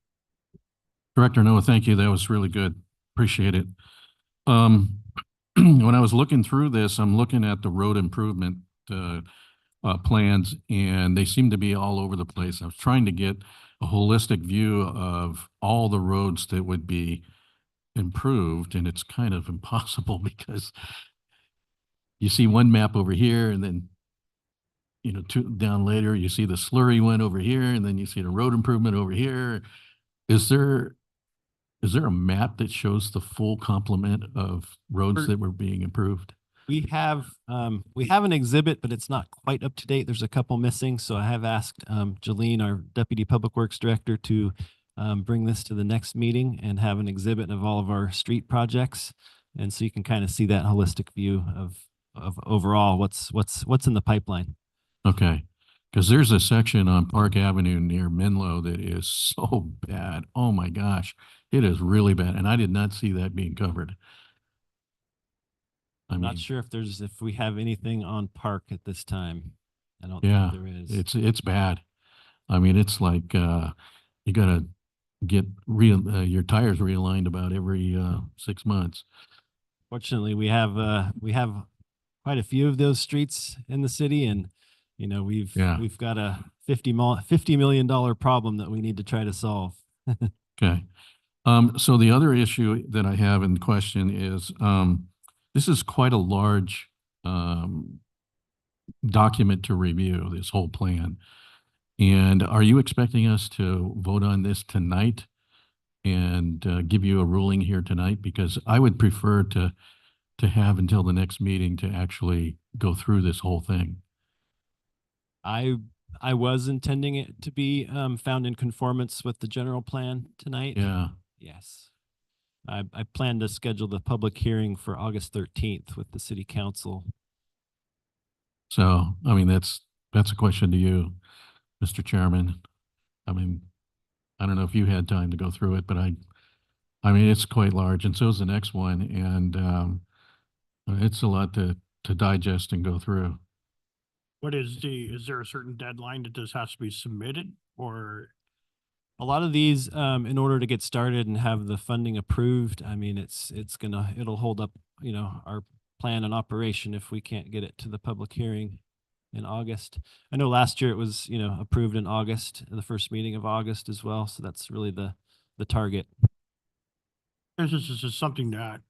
Director Noah, thank you. That was really good. Appreciate it. When I was looking through this, I'm looking at the road improvement plans, and they seem to be all over the place. I was trying to get a holistic view of all the roads that would be improved, and it's kind of impossible because you see one map over here, and then down later you see the slurry one over here, and then you see the road improvement over here. Is there a map that shows the full complement of roads that were being improved? We have an exhibit, but it's not quite up to date. There's a couple missing. So I have asked Jolene, our Deputy Public Works Director, to bring this to the next meeting and have an exhibit of all of our street projects. And so you can kind of see that holistic view of overall what's in the pipeline. Okay. Because there's a section on Park Avenue near Menlo that is so bad. Oh my gosh, it is really bad. And I did not see that being covered. I I'm not mean, sure if we have anything on Park at this time. I don't yeah, think there is. it's bad. I mean, it's like, you gotta get your tires realigned about every, 6 months. Fortunately, we have quite a few of those streets in the city, and you know, Yeah. we've got a $50 million problem that we need to try to solve. Okay. So the other issue that I have in question is, this is quite a large, document to review, this whole plan. And are you expecting us to vote on this tonight and, give you a ruling here tonight? Because I would prefer to have until the next meeting to actually go through this whole thing. I was intending it to be found in conformance with the general plan tonight. Yeah. Yes. I plan to schedule the public hearing for August 13th with the city council. So, I mean, that's a question to you, Mr. Chairman. I mean, I don't know if you had time to go through it, but I mean, it's quite large, and so is the next one, and it's a lot to digest and go through. Is there a certain deadline that this has to be submitted, or? A lot of these, in order to get started and have the funding approved, I mean, it'll hold up, you know, our plan and operation if we can't get it to the public hearing in August. I know last year it was, you know, approved in August, the first meeting of August as well. So that's really the target. This is something that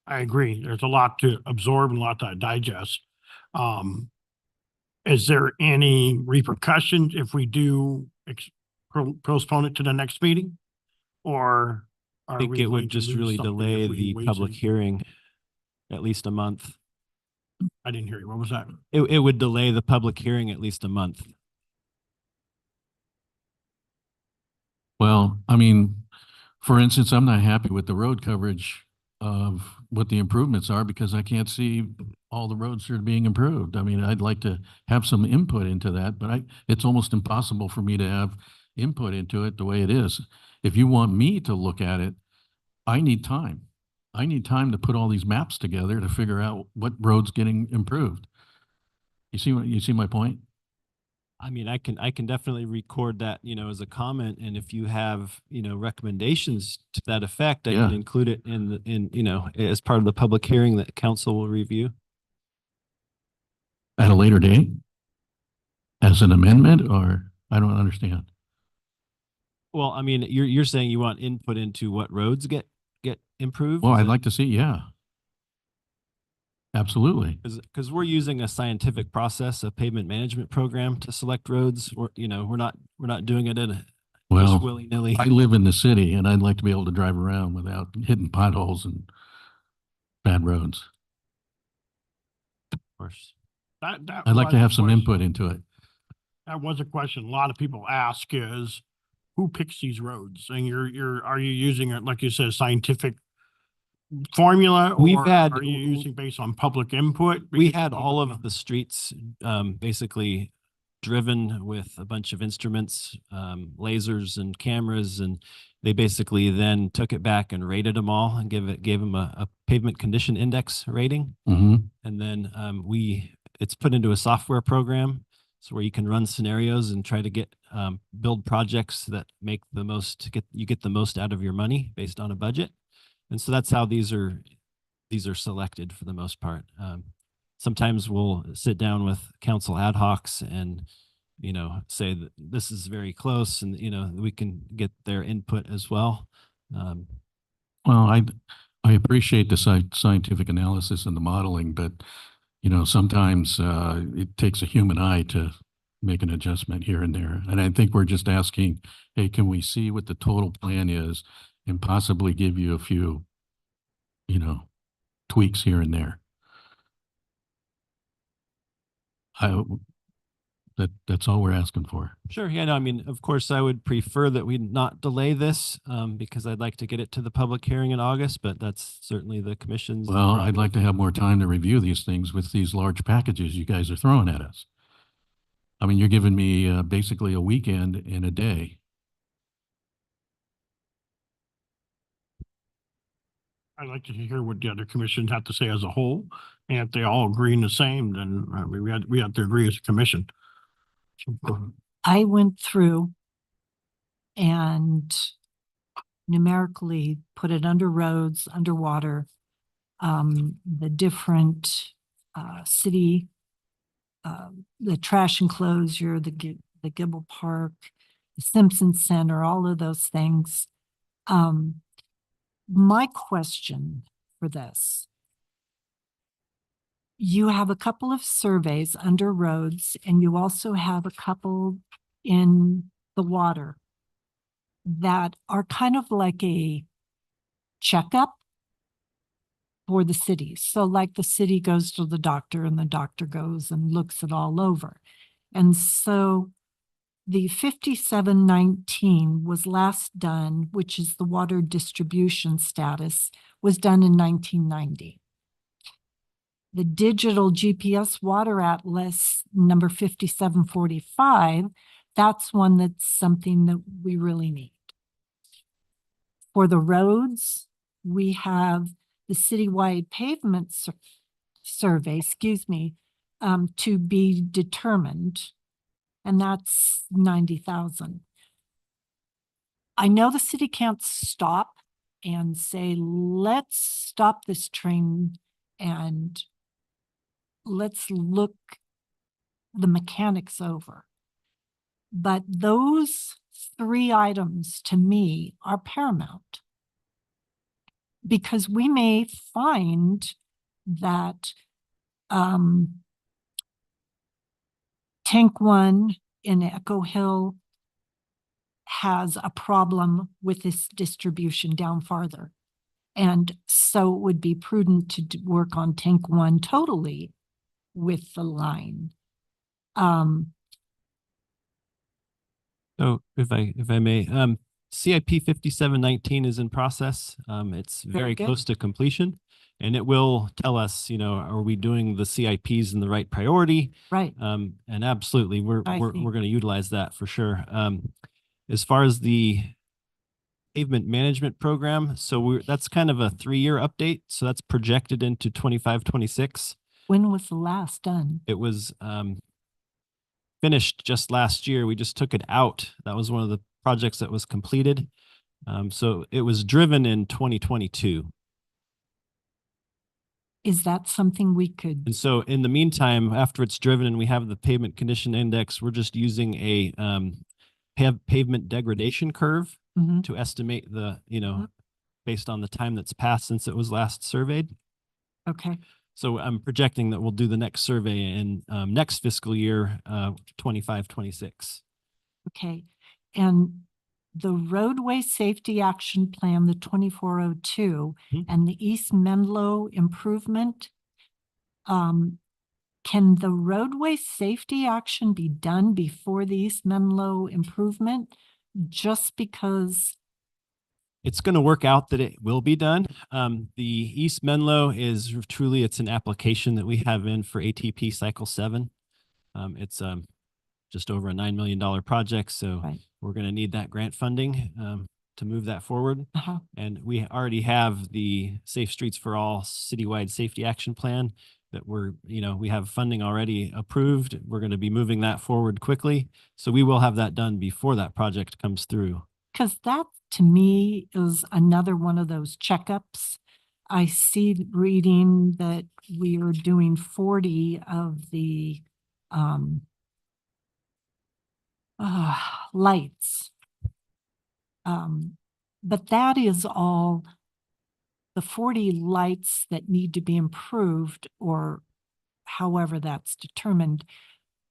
I agree. There's a lot to absorb and a lot to digest. Is there any repercussions if we do postpone it to the next meeting? Or I are think we it going would to just lose really something delay if we the wait public and- hearing at least a month. I didn't hear you. What was that? It would delay the public hearing at least a month. Well, I mean, for instance, I'm not happy with the road coverage of what the improvements are because I can't see all the roads that are being improved. I mean, I'd like to have some input into that, but it's almost impossible for me to have input into it the way it is. If you want me to look at it, I need time. I need time to put all these maps together to figure out what road's getting improved. You see my point? I mean, I can definitely record that, you know, as a comment. And if you have, you know, recommendations to that effect, I Yeah. can include it you know, as part of the public hearing that council will review. At a later date? As an amendment, or I don't understand. Well, I mean, you're saying you want input into what roads get improved? Well, Is I'd it- like to see, yeah. Absolutely. Because we're using a scientific process, a pavement management program to select roads. We're not doing it in Well, just willy-nilly. I live in the city and I'd like to be able to drive around without hitting potholes and bad roads. Of course. That I'd like was to a have some question. input into it. That was a question a lot of people ask is, who picks these roads? And are you using it, like you said, scientific formula? We've or had- Are you using based on public input? We Because had all public- of the streets basically driven with a bunch of instruments, lasers and cameras, and they basically then took it back and rated them all and gave them a pavement condition index rating. Mm-hmm. And then it's put into a software program, so where you can run scenarios and try to get build projects that make the most get the most out of your money based on a budget. And so that's how these are selected for the most part. Sometimes we'll sit down with council ad hocs and, you know, say that this is very close, and, you know, we can get their input as well. Well, I appreciate the scientific analysis and the modeling, but you know, sometimes it takes a human eye to make an adjustment here and there. And I think we're just asking, hey, can we see what the total plan is and possibly give you a few, you know, tweaks here and there. That's all we're asking for. Sure. Yeah, no, I mean, of course, I would prefer that we not delay this because I'd like to get it to the public hearing in August, but that's certainly the commission's. Well, I'd like to have more time to review these things with these large packages you guys are throwing at us. I mean, you're giving me basically a weekend in a day. I'd like to hear what the other commissions have to say as a whole. And if they all agree in the same, then we have to agree as a commission. I went through and numerically put it under roads, underwater, the different city, the trash enclosure, the Gibble Park, the Simpson Center, all of those things. My question for this, you have a couple of surveys under roads, and you also have a couple in the water that are kind of like a checkup for the city. So like the city goes to the doctor and the doctor goes and looks it all over. And so the 5719 was last done, which is the water distribution status, was done in 1990. The digital GPS water atlas number 5745, that's one that's something that we really need. For the roads, we have the citywide pavement survey, to be determined, and that's 90,000. I know the city can't stop and say, let's stop this train and let's look the mechanics over. But those three items to me are paramount, because we may find that Tank 1 in Echo Hill has a problem with this distribution down farther. And so it would be prudent to work on Tank 1 totally with the line. So if I may, CIP 5719 is in process. It's very good. close to completion, and it will tell us, are we doing the CIPs in the right priority? Right. And absolutely, we're I see. going to utilize that for sure. As far as the pavement management program, so that's kind of a 3-year update. So that's projected into 25, 26. When was the last done? It was finished just last year. We just took it out. That was one of the projects that was completed. So it was driven in 2022. Is that something we could? And so in the meantime, after it's driven and we have the pavement condition index, we're just using a pavement degradation curve to estimate the, based on the time that's passed since it was last surveyed. Okay. So I'm projecting that we'll do the next survey in next fiscal year, 25, 26. Okay. And the roadway safety action plan, the 2402, and the East Menlo improvement, can the roadway safety action be done before the East Menlo improvement? Just because it's going to work out that it will be done. The East Menlo is truly, it's an application that we have in for ATP Cycle 7. It's just over a $9 million project. So we're going to need that grant funding to move that forward. And we already have the Safe Streets for All citywide safety action plan that we have funding already approved. We're going to be moving that forward quickly. So we will have that done before that project comes through. Because that, to me, is another one of those checkups. I see reading that we are doing 40 of the lights. But that is all the 40 lights that need to be improved, or however that's determined,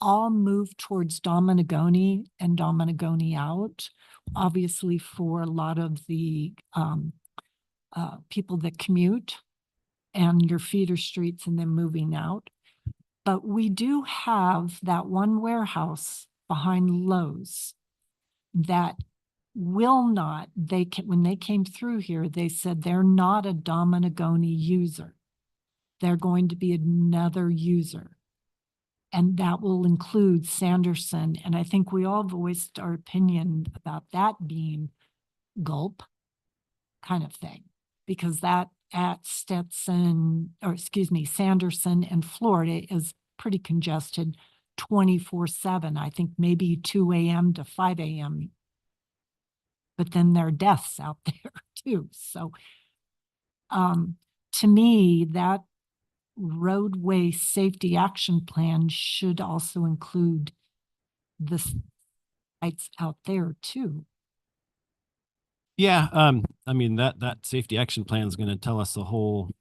all move towards Dominagoni and Dominagoni out. Obviously, for a lot of the people that commute and your feeder streets and then moving out. But we do have that one warehouse behind Lowe's that will not, when they came through here, they said they're not a Dominagoni user. They're going to be another user. And that will include Sanderson. And I think we all voiced our opinion about that being gulp kind of thing. Because that at Stetson, or excuse me, Sanderson and Florida is pretty congested 24/7. I think maybe 2 a.m. to 5 a.m. But then there are deaths out there too. So to me, that roadway safety action plan should also include the sites out there too. Yeah, I mean, that safety action plan is going to tell us a whole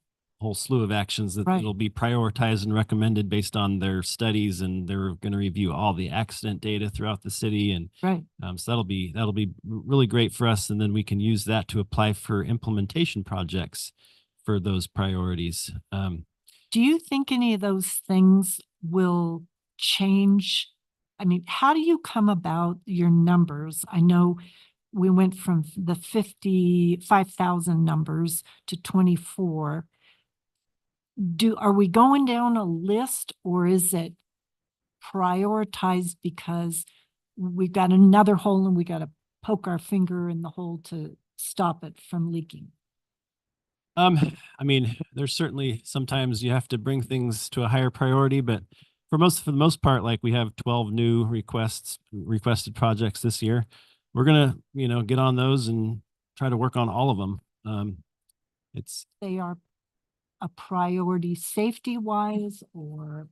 slew of actions that Right. it'll be prioritized and recommended based on their studies, and they're going to review all the accident data throughout the city. And Right. so that'll be really great for us. And then we can use that to apply for implementation projects for those priorities. Do you think any of those things will change? I mean, how do you come about your numbers? I know we went from the 55,000 numbers to 24. Are we going down a list, or is it prioritized because we've got another hole and we got to poke our finger in the hole to stop it from leaking? I mean, there's certainly sometimes you have to bring things to a higher priority, but for the most part, like we have 12 new requested projects this year. We're gonna, get on those and try to work on all of them. They are a priority safety wise or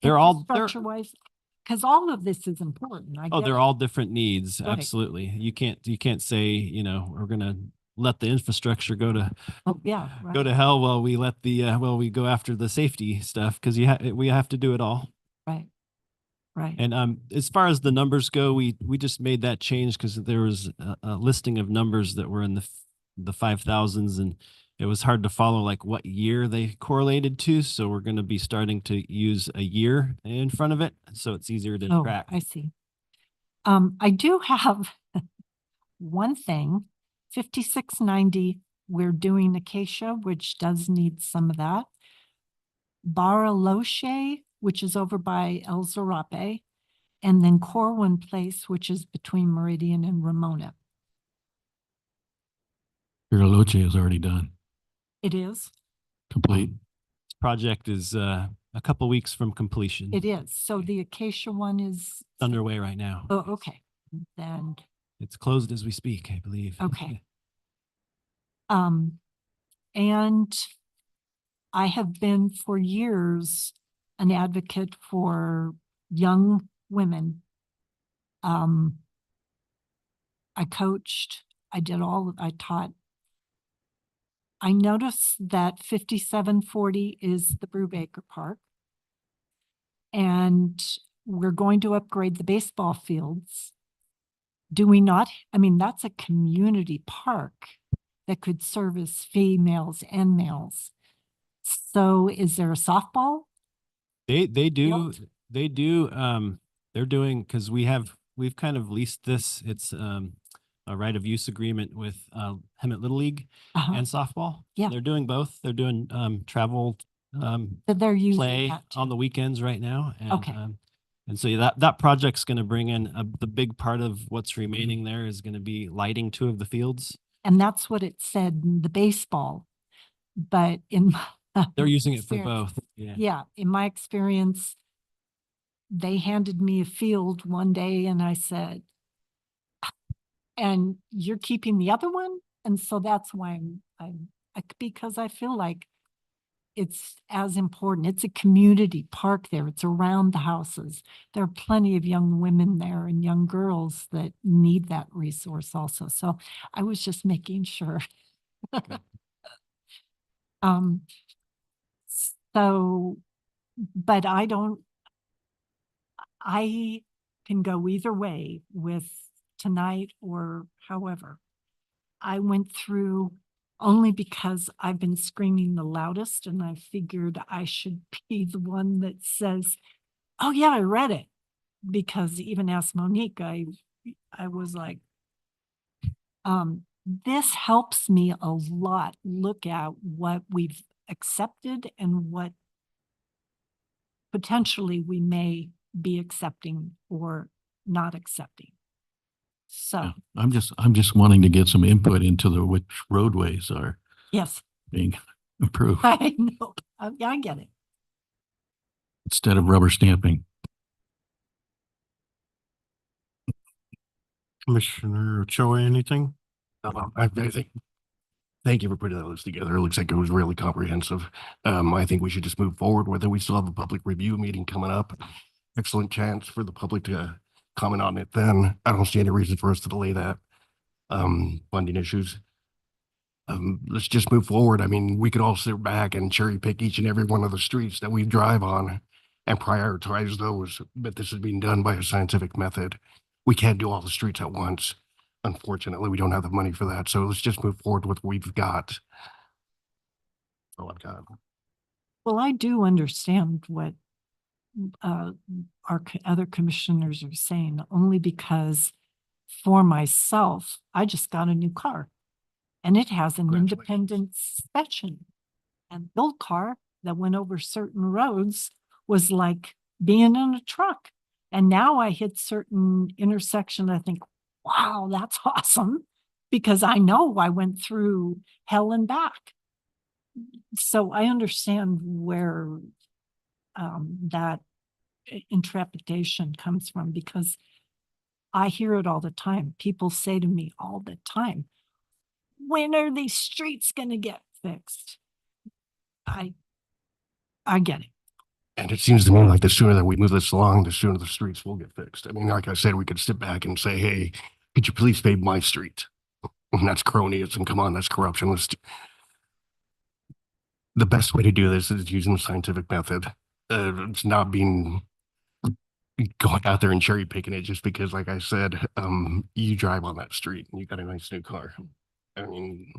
they're all infrastructure wise, because all of this is important. they're all different needs. Right. Absolutely. You can't say, we're gonna let the infrastructure go to right. hell while we let we go after the safety stuff, because we have to do it all. Right. Right. And as far as the numbers go, we just made that change because there was a listing of numbers that were in the 5,000s, and it was hard to follow like what year they correlated to. So we're going to be starting to use a year in front of it, so it's easier to track. I see. I do have one thing, 5690. We're doing Acacia, which does need some of that. Bariloche, which is over by El Zarape, and then Corwin Place, which is between Meridian and Ramona. Bariloche is already done, It is? complete. This project is a couple weeks from completion. It is. So the Acacia one is? It's underway right now. Oh, okay. Then. It's closed as we speak, I believe. Okay. And I have been for years an advocate for young women. I coached, I taught. I noticed that 5740 is the Brubaker Park. And we're going to upgrade the baseball fields. Do we not? I mean, that's a community park that could service females and males. So is there a softball? They do. They're doing, because we've kind of leased this. It's a right of use agreement with Hemet Little League and softball. Yeah. They're doing both. They're doing travel That they're using play that too. on the weekends right now. And, Okay. And so that project's going to bring in the big part of what's remaining there is going to be lighting 2 of the fields. And that's what it said in the baseball. But in my They're using it for experience- both. Yeah. Yeah, in my experience, they handed me a field one day and I said, and you're keeping the other one? And so that's why because I feel like it's as important. It's a community park there. It's around the houses. There are plenty of young women there and young girls that need that resource also. So I was just making sure. So, but I can go either way with tonight or however. I went through only because I've been screaming the loudest and I figured I should be the one that says, oh yeah, I read it. Because even asked Monique, I was like, this helps me a lot look at what we've accepted and what potentially we may be accepting or not accepting. So, Yeah, I'm just wanting to get some input into which roadways are yes, being improved I know, I get it. instead of rubber stamping. Commissioner Ochoa, anything? I think, thank you for putting that list together. It looks like it was really comprehensive. I think we should just move forward with it. We still have a public review meeting coming up. Excellent chance for the public to comment on it then. I don't see any reason for us to delay that. Funding issues. Let's just move forward. I mean, we could all sit back and cherry pick each and every one of the streets that we drive on and prioritize those, but this is being done by a scientific method. We can't do all the streets at once. Unfortunately, we don't have the money for that. So let's just move forward with what we've got. That's all I've got. Well, I do understand what other commissioners are saying, only because for myself, I just got a new car and it has an independent suspension. And the old car that went over certain roads was like being in a truck. And now I hit certain intersection, I think, wow, that's awesome, because I know I went through hell and back. So I understand where that intrepidation comes from, because I hear it all the time. People say to me all the time, when are these streets going to get fixed? I get it. And it seems to me like the sooner that we move this along, the sooner the streets will get fixed. I mean, like I said, we could sit back and say, hey, could you please pave my street? And that's cronyism. Come on, that's corruption. The best way to do this is using the scientific method. It's not being going out there and cherry picking it just because, like I said, you drive on that street and you got a nice new car. I mean,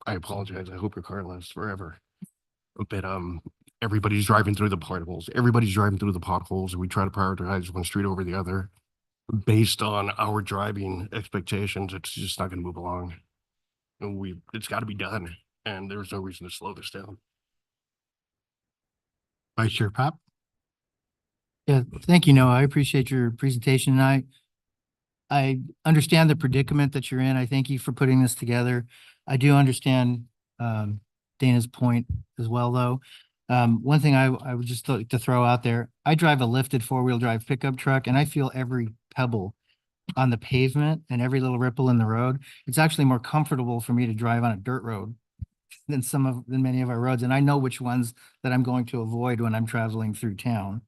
I apologize. I hope your car lasts forever. But everybody's driving through the potholes. Everybody's driving through the potholes, and we try to prioritize one street over the other based on our driving expectations. It's just not going to move along. And it's got to be done, and there's no reason to slow this down. Vice Chair Pop? Yeah, thank you, Noah. I appreciate your presentation. I understand the predicament that you're in. I thank you for putting this together. I do understand Dana's point as well, though. One thing I would just like to throw out there, I drive a lifted four-wheel drive pickup truck, and I feel every pebble on the pavement and every little ripple in the road. It's actually more comfortable for me to drive on a dirt road than many of our roads. And I know which ones that I'm going to avoid when I'm traveling through town.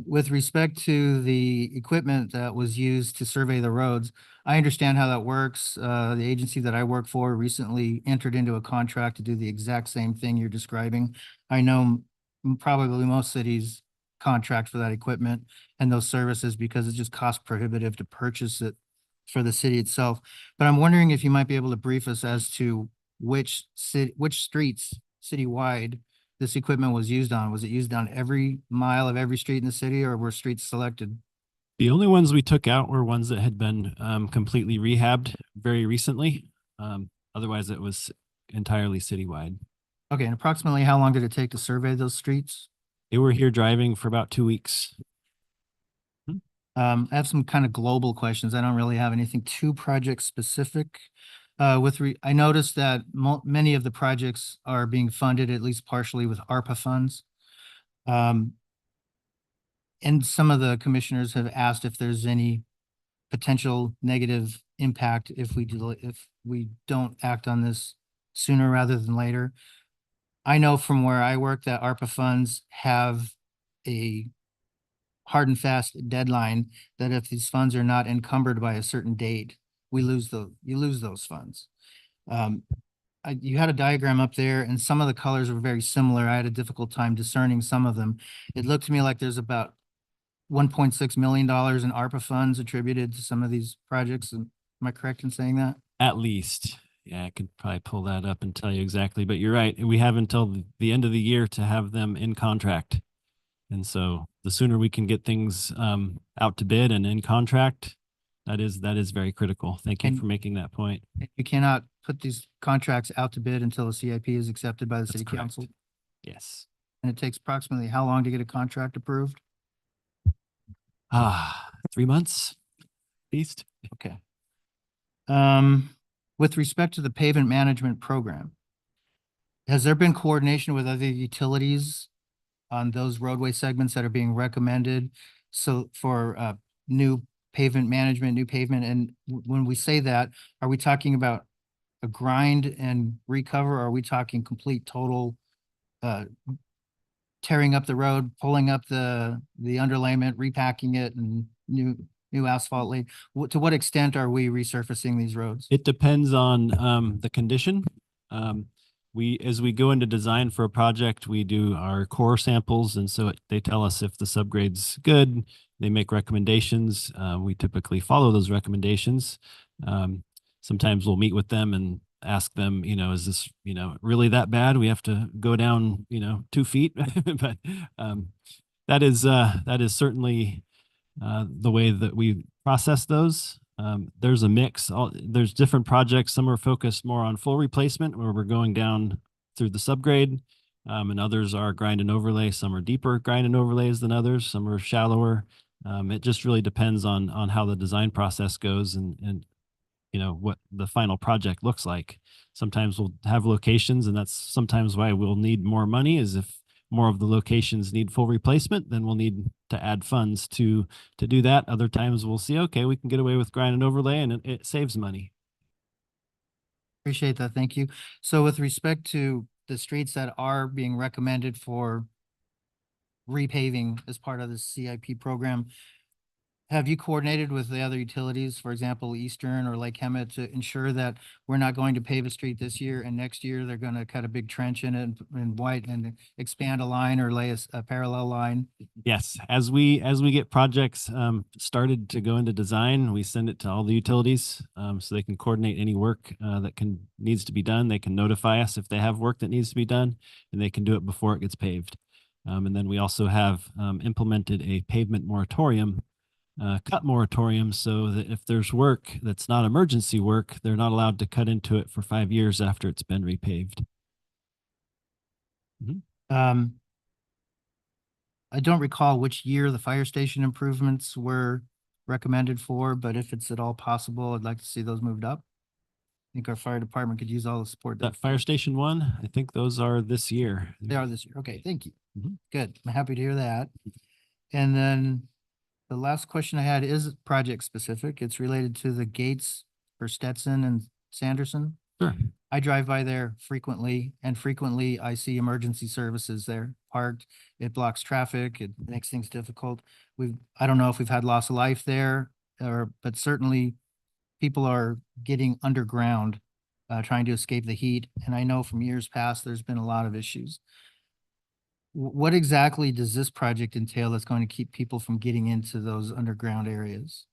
With respect to the equipment that was used to survey the roads, I understand how that works. The agency that I work for recently entered into a contract to do the exact same thing you're describing. I know probably most cities contract for that equipment and those services because it's just cost prohibitive to purchase it for the city itself. But I'm wondering if you might be able to brief us as to which streets citywide this equipment was used on. Was it used on every mile of every street in the city, or were streets selected? The only ones we took out were ones that had been completely rehabbed very recently. Otherwise, it was entirely citywide. Okay, and approximately how long did it take to survey those streets? They were here driving for about 2 weeks. I have some kind of global questions. I don't really have anything too project specific. I noticed that many of the projects are being funded at least partially with ARPA funds. And some of the commissioners have asked if there's any potential negative impact if we don't act on this sooner rather than later. I know from where I work that ARPA funds have a hard and fast deadline that if these funds are not encumbered by a certain date, you lose those funds. You had a diagram up there and some of the colors were very similar. I had a difficult time discerning some of them. It looked to me like there's about $1.6 million in ARPA funds attributed to some of these projects. Am I correct in saying that? At least. Yeah, I could probably pull that up and tell you exactly, but you're right. We have until the end of the year to have them in contract. And so the sooner we can get things out to bid and in contract, that is very critical. Thank you for making that point. You cannot put these contracts out to bid until the CIP is accepted by the city council? Yes. And it takes approximately how long to get a contract approved? 3 months, at least. Okay. With respect to the pavement management program, has there been coordination with other utilities on those roadway segments that are being recommended? So for new pavement management, new pavement, and when we say that, are we talking about a grind and recover? Or are we talking complete total tearing up the road, pulling up the underlayment, repacking it, and new asphalt laid? To what extent are we resurfacing these roads? It depends on the condition. As we go into design for a project, we do our core samples, and so they tell us if the subgrade's good. They make recommendations. We typically follow those recommendations. Sometimes we'll meet with them and ask them, is this, really that bad? We have to go down, 2 feet. But that is certainly the way that we process those. There's a mix. There's different projects. Some are focused more on full replacement, where we're going down through the subgrade, and others are grind and overlay. Some are deeper grind and overlays than others. Some are shallower. It just really depends on how the design process goes and what the final project looks like. Sometimes we'll have locations, and that's sometimes why we'll need more money, is if more of the locations need full replacement, then we'll need to add funds to do that. Other times we'll see, okay, we can get away with grind and overlay, and it saves money. Appreciate that. Thank you. So with respect to the streets that are being recommended for repaving as part of the CIP program, have you coordinated with the other utilities, for example, Eastern or Lake Hemet, to ensure that we're not going to pave a street this year and next year they're going to cut a big trench in it and white and expand a line or lay a parallel line? Yes, as we get projects started to go into design, we send it to all the utilities so they can coordinate any work that needs to be done. They can notify us if they have work that needs to be done, and they can do it before it gets paved. And then we also have implemented a pavement moratorium, cut moratorium, so that if there's work that's not emergency work, they're not allowed to cut into it for 5 years after it's been repaved. I don't recall which year the fire station improvements were recommended for, but if it's at all possible, I'd like to see those moved up. I think our fire department could use all the support. That fire station one, I think those are this year. They are this year. Okay, thank you. Good. I'm happy to hear that. And then the last question I had is project specific. It's related to the gates for Stetson and Sanderson. Sure. I drive by there frequently, and frequently I see emergency services there parked. It blocks traffic. It makes things difficult. I don't know if we've had loss of life there, but certainly people are getting underground, trying to escape the heat. And I know from years past, there's been a lot of issues. What exactly does this project entail that's going to keep people from getting into those underground areas?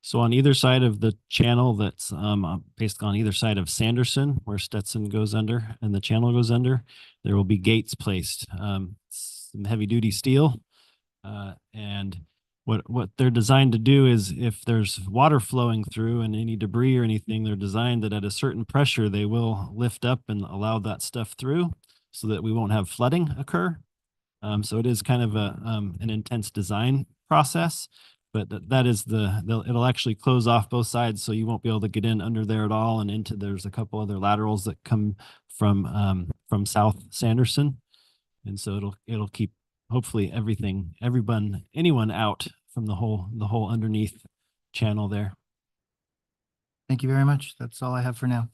So on either side of the channel, that's basically on either side of Sanderson, where Stetson goes under and the channel goes under, there will be gates placed, some heavy duty steel. And what they're designed to do is, if there's water flowing through and any debris or anything, they're designed that at a certain pressure, they will lift up and allow that stuff through so that we won't have flooding occur. So it is kind of an intense design process, but that is it'll actually close off both sides, so you won't be able to get in under there at all. And there's a couple other laterals that come from South Sanderson. And so it'll keep hopefully anyone out from the whole underneath channel there. Thank you very much. That's all I have for now.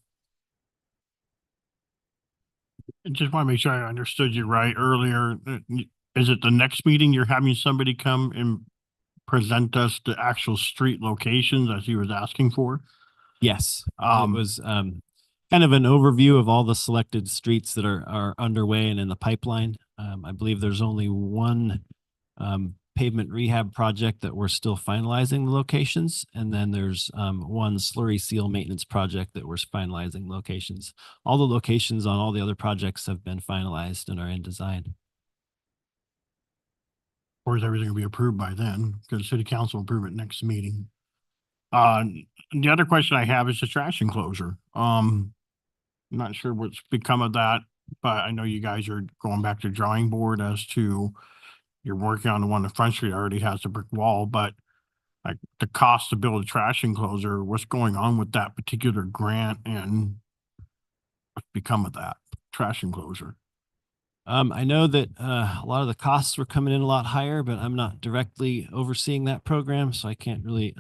I just want to make sure I understood you right earlier. Is it the next meeting you're having somebody come and present us the actual street locations as he was asking for? Yes. It was kind of an overview of all the selected streets that are underway and in the pipeline. I believe there's only one pavement rehab project that we're still finalizing the locations. And then there's one slurry seal maintenance project that we're finalizing locations. All the locations on all the other projects have been finalized and are in design. Or is everything will be approved by then? Because city council will approve it next meeting. The other question I have is the trash enclosure. I'm not sure what's become of that. but I know you guys are going back to drawing board as to you're working on the one in Front Street already has a brick wall, but like the cost to build a trash enclosure, what's going on with that particular grant and what's become of that trash enclosure? I know that a lot of the costs were coming in a lot higher, but I'm not directly overseeing that program, so I can't really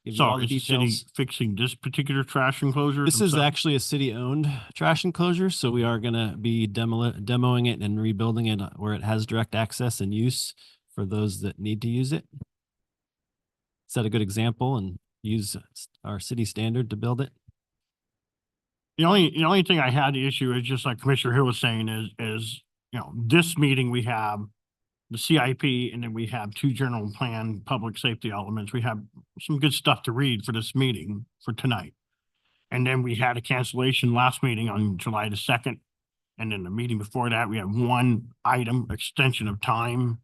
give you all So the is the city details. fixing this particular trash enclosure? This is themselves? actually a city-owned trash enclosure, so we are gonna be demoing it and rebuilding it where it has direct access and use for those that need to use it. Set a good example and use our city standard to build it. The only thing I had the issue is just like Commissioner Hill was saying is, this meeting we have the CIP and then we have two general plan public safety elements. We have some good stuff to read for this meeting for tonight. And then we had a cancellation last meeting on July the 2nd. And then the meeting before that, we had one item extension of time.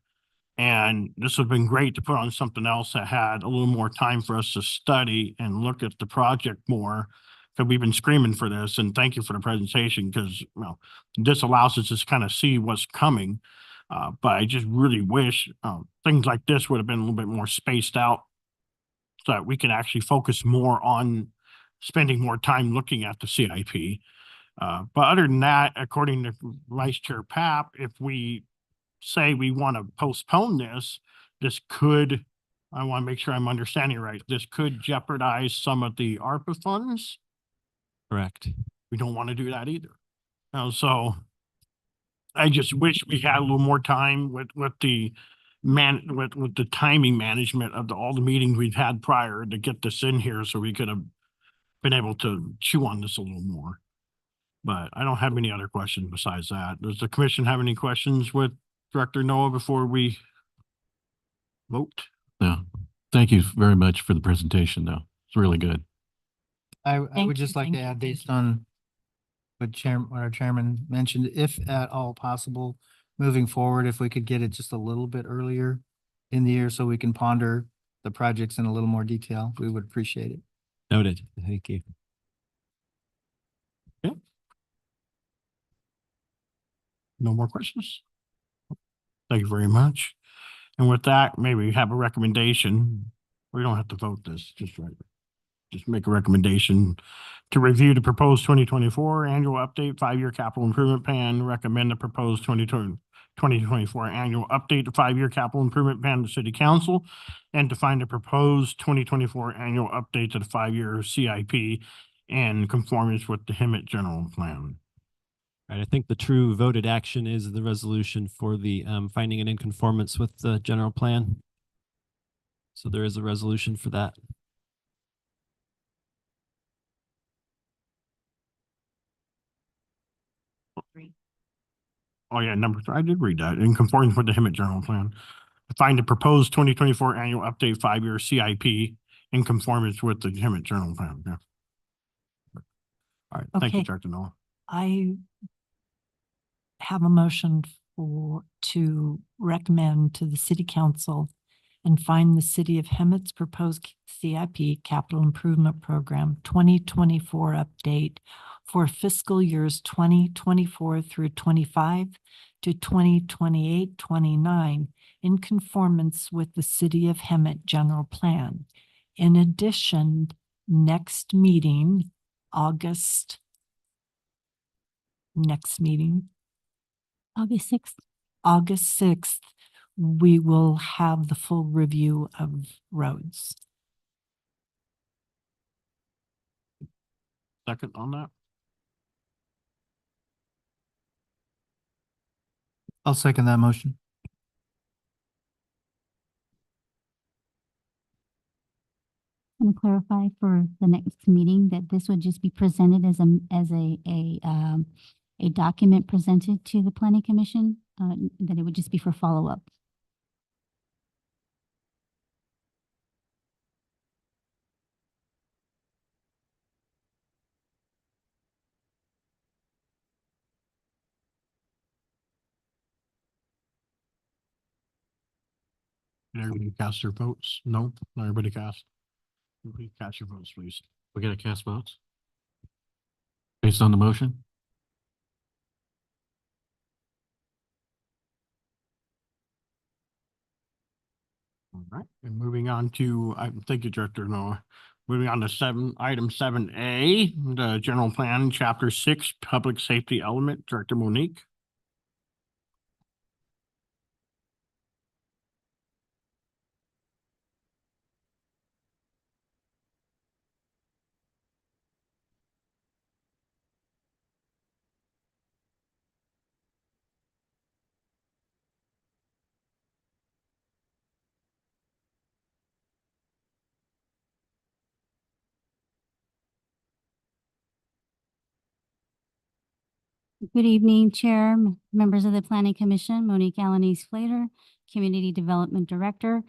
And this would have been great to put on something else that had a little more time for us to study and look at the project more. Because we've been screaming for this, and thank you for the presentation, because this allows us to kind of see what's coming. But I just really wish things like this would have been a little bit more spaced out so that we can actually focus more on spending more time looking at the CIP. But other than that, according to Vice Chair Papp, if we say we want to postpone this, I want to make sure I'm understanding right, this could jeopardize some of the ARPA funds. Correct. We don't want to do that either. So I just wish we had a little more time with the timing management of all the meetings we've had prior to get this in here, so we could have been able to chew on this a little more. But I don't have any other questions besides that. Does the commission have any questions with Director Noah before we vote? No, thank you very much for the presentation though. It's really good. I Thank would you, just like thank to you, add, thank based on what our chairman mentioned, if at all possible, moving forward, if we could get it just a little bit earlier in the year so we can ponder the projects in a little more detail, we would appreciate it. Noted. Thank you. No more questions? Thank you very much. And with that, maybe we have a recommendation. We don't have to vote this, just make a recommendation to review the proposed 2024 annual update 5-year capital improvement plan, recommend the proposed 2024 annual update to 5-year capital improvement plan to City Council, and to find a proposed 2024 annual update to the 5-year CIP in conformance with the Hemet General Plan. Right, I think the true voted action is the resolution for the finding an in conformance with the general plan. So there is a resolution for that. Oh yeah, number 3, I did read that, in conformance with the Hemet General Plan. Find the proposed 2024 annual update 5-year CIP in conformance with the Hemet General Plan, yeah. All right, thank you, Okay. Director Noah. I have a motion to recommend to the city council and find the city of Hemet's proposed CIP capital improvement program 2024 update for fiscal years 2024 through 25 to 2028-29 in conformance with the city of Hemet general plan. In addition, next meeting, August 6th, we will have the full review of roads. Second on that? I'll second that motion. Want to clarify for the next meeting that this would just be presented as a document presented to the planning commission, that it would just be for follow-up. Did everybody cast their votes? No, not everybody cast. Please cast your votes, please. We gotta cast votes? Based on the motion? right, and moving on to, thank you, Director Noah. Moving on to item 7A, the general plan, chapter 6, public safety element, Director Monique. Good evening, Chair, members of the Planning Commission, Monique Alanese Flater, Community Development Director.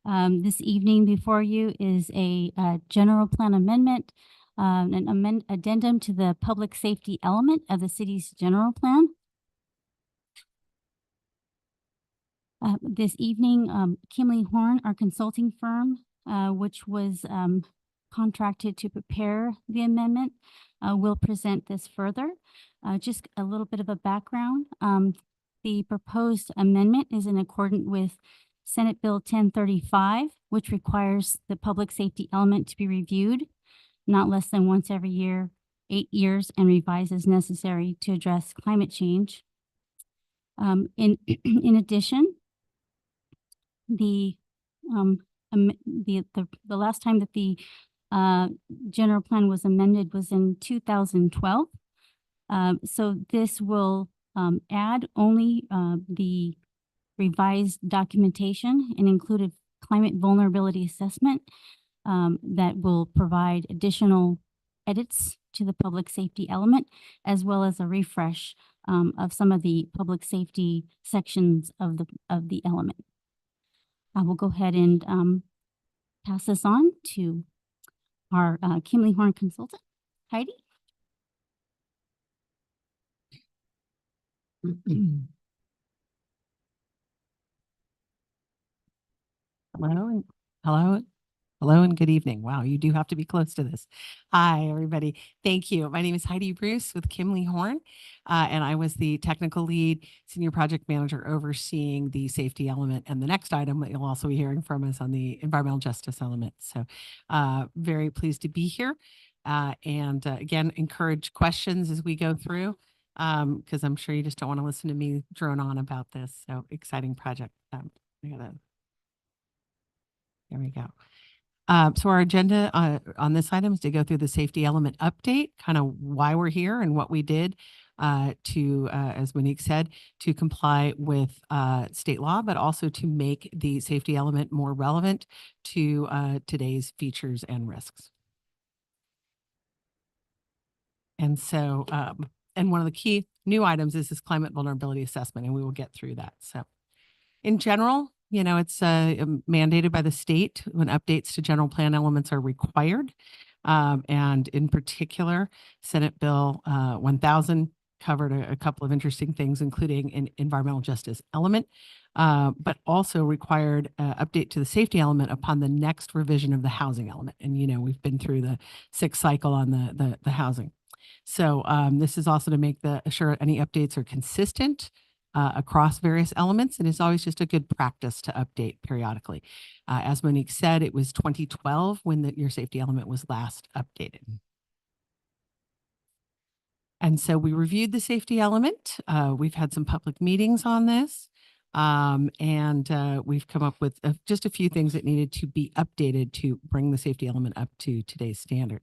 This evening before you is a general plan amendment, an addendum to the public safety element of the city's general plan. This evening, Kimley Horn, our consulting firm, which was contracted to prepare the amendment, will present this further. Just a little bit of a background. The proposed amendment is in accordance with Senate Bill 1035, which requires the public safety element to be reviewed not less than once every year, 8 years, and revised as necessary to address climate change. In addition, the last time that the general plan was amended was in 2012. So this will add only the revised documentation and included climate vulnerability assessment that will provide additional edits to the public safety element, as well as a refresh of some of the public safety sections of the element. I will go ahead and pass this on to our Kimley Horn consultant, Heidi. Hello and good evening. Wow, you do have to be close to this. Hi, everybody. Thank you. My name is Heidi Bruce with Kimley Horn, and I was the technical lead senior project manager overseeing the safety element. And the next item that you'll also be hearing from us on the environmental justice element. So very pleased to be here. And again, encourage questions as we go through, because I'm sure you just don't want to listen to me drone on about this. So exciting project. There we go. So our agenda on this item is to go through the safety element update, kind of why we're here and what we did to, as Monique said, to comply with state law, but also to make the safety element more relevant to today's features and risks. And so, and one of the key new items is this climate vulnerability assessment, and we will get through that. So in general, you know, it's mandated by the state when updates to general plan elements are required. And in particular, Senate Bill 1000 covered a couple of interesting things, including an environmental justice element, but also required update to the safety element upon the next revision of the housing element. And, you know, we've been through the 6th cycle on the housing. So this is also to make sure any updates are consistent across various elements, and it's always just a good practice to update periodically. As Monique said, it was 2012 when your safety element was last updated. And so we reviewed the safety element. We've had some public meetings on this, and we've come up with just a few things that needed to be updated to bring the safety element up to today's standard.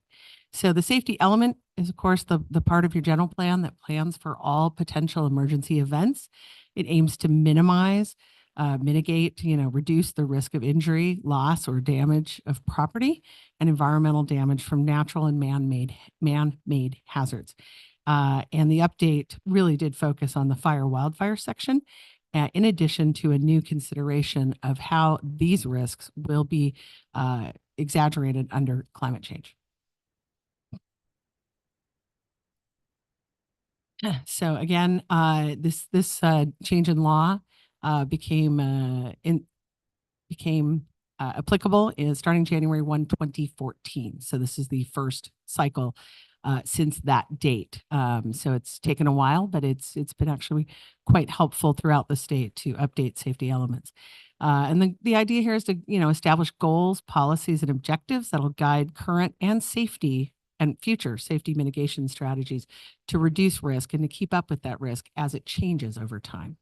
So the safety element is, of course, the part of your general plan that plans for all potential emergency events. It aims to minimize, mitigate, reduce the risk of injury, loss, or damage of property and environmental damage from natural and man-made hazards. And the update really did focus on the fire wildfire section, in addition to a new consideration of how these risks will be exaggerated under climate change. So again, this change in law became applicable starting January 1, 2014. So this is the first cycle since that date. So it's taken a while, but it's been actually quite helpful throughout the state to update safety elements. And the idea here is to, establish goals, policies, and objectives that'll guide current and safety and future safety mitigation strategies to reduce risk and to keep up with that risk as it changes over time.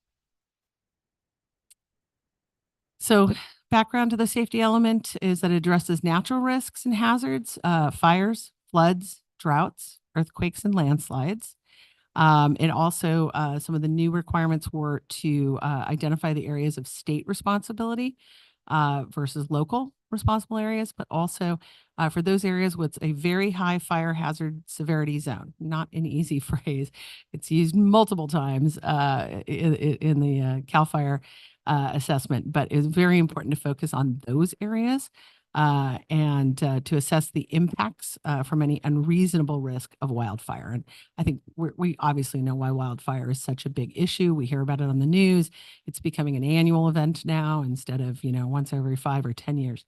So background to the safety element is that it addresses natural risks and hazards, fires, floods, droughts, earthquakes, and landslides. And also some of the new requirements were to identify the areas of state responsibility versus local responsible areas, but also for those areas with a very high fire hazard severity zone. Not an easy phrase. It's used multiple times in the CAL FIRE assessment, but it's very important to focus on those areas and to assess the impacts from any unreasonable risk of wildfire. And I think we obviously know why wildfire is such a big issue. We hear about it on the news. It's becoming an annual event now instead of, once every 5 or 10 years.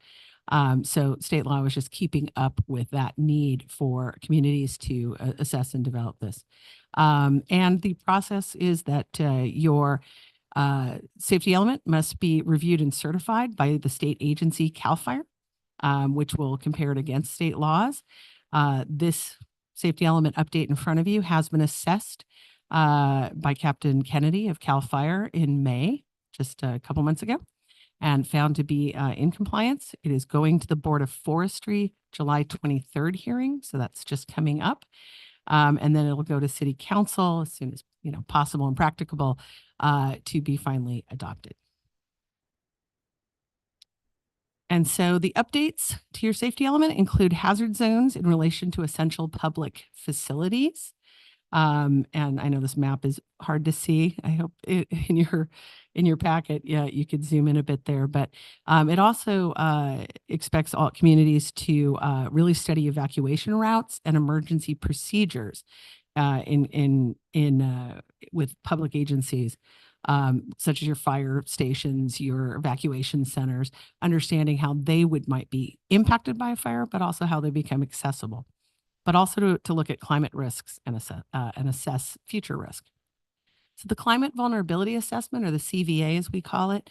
So state law was just keeping up with that need for communities to assess and develop this. And the process is that your safety element must be reviewed and certified by the state agency CAL FIRE, which will compare it against state laws. This safety element update in front of you has been assessed by Captain Kennedy of CAL FIRE in May, just a couple months ago, and found to be in compliance. It is going to the Board of Forestry July 23rd hearing, so that's just coming up. And then it'll go to City Council as soon as possible and practicable to be finally adopted. And so the updates to your safety element include hazard zones in relation to essential public facilities. And I know this map is hard to see. I hope in your packet, you could zoom in a bit there. But it also expects all communities to really study evacuation routes and emergency procedures with public agencies, such as your fire stations, your evacuation centers, understanding how they might be impacted by a fire, but also how they become accessible. But also to look at climate risks and assess future risk. So the Climate Vulnerability Assessment, or the CVA as we call it,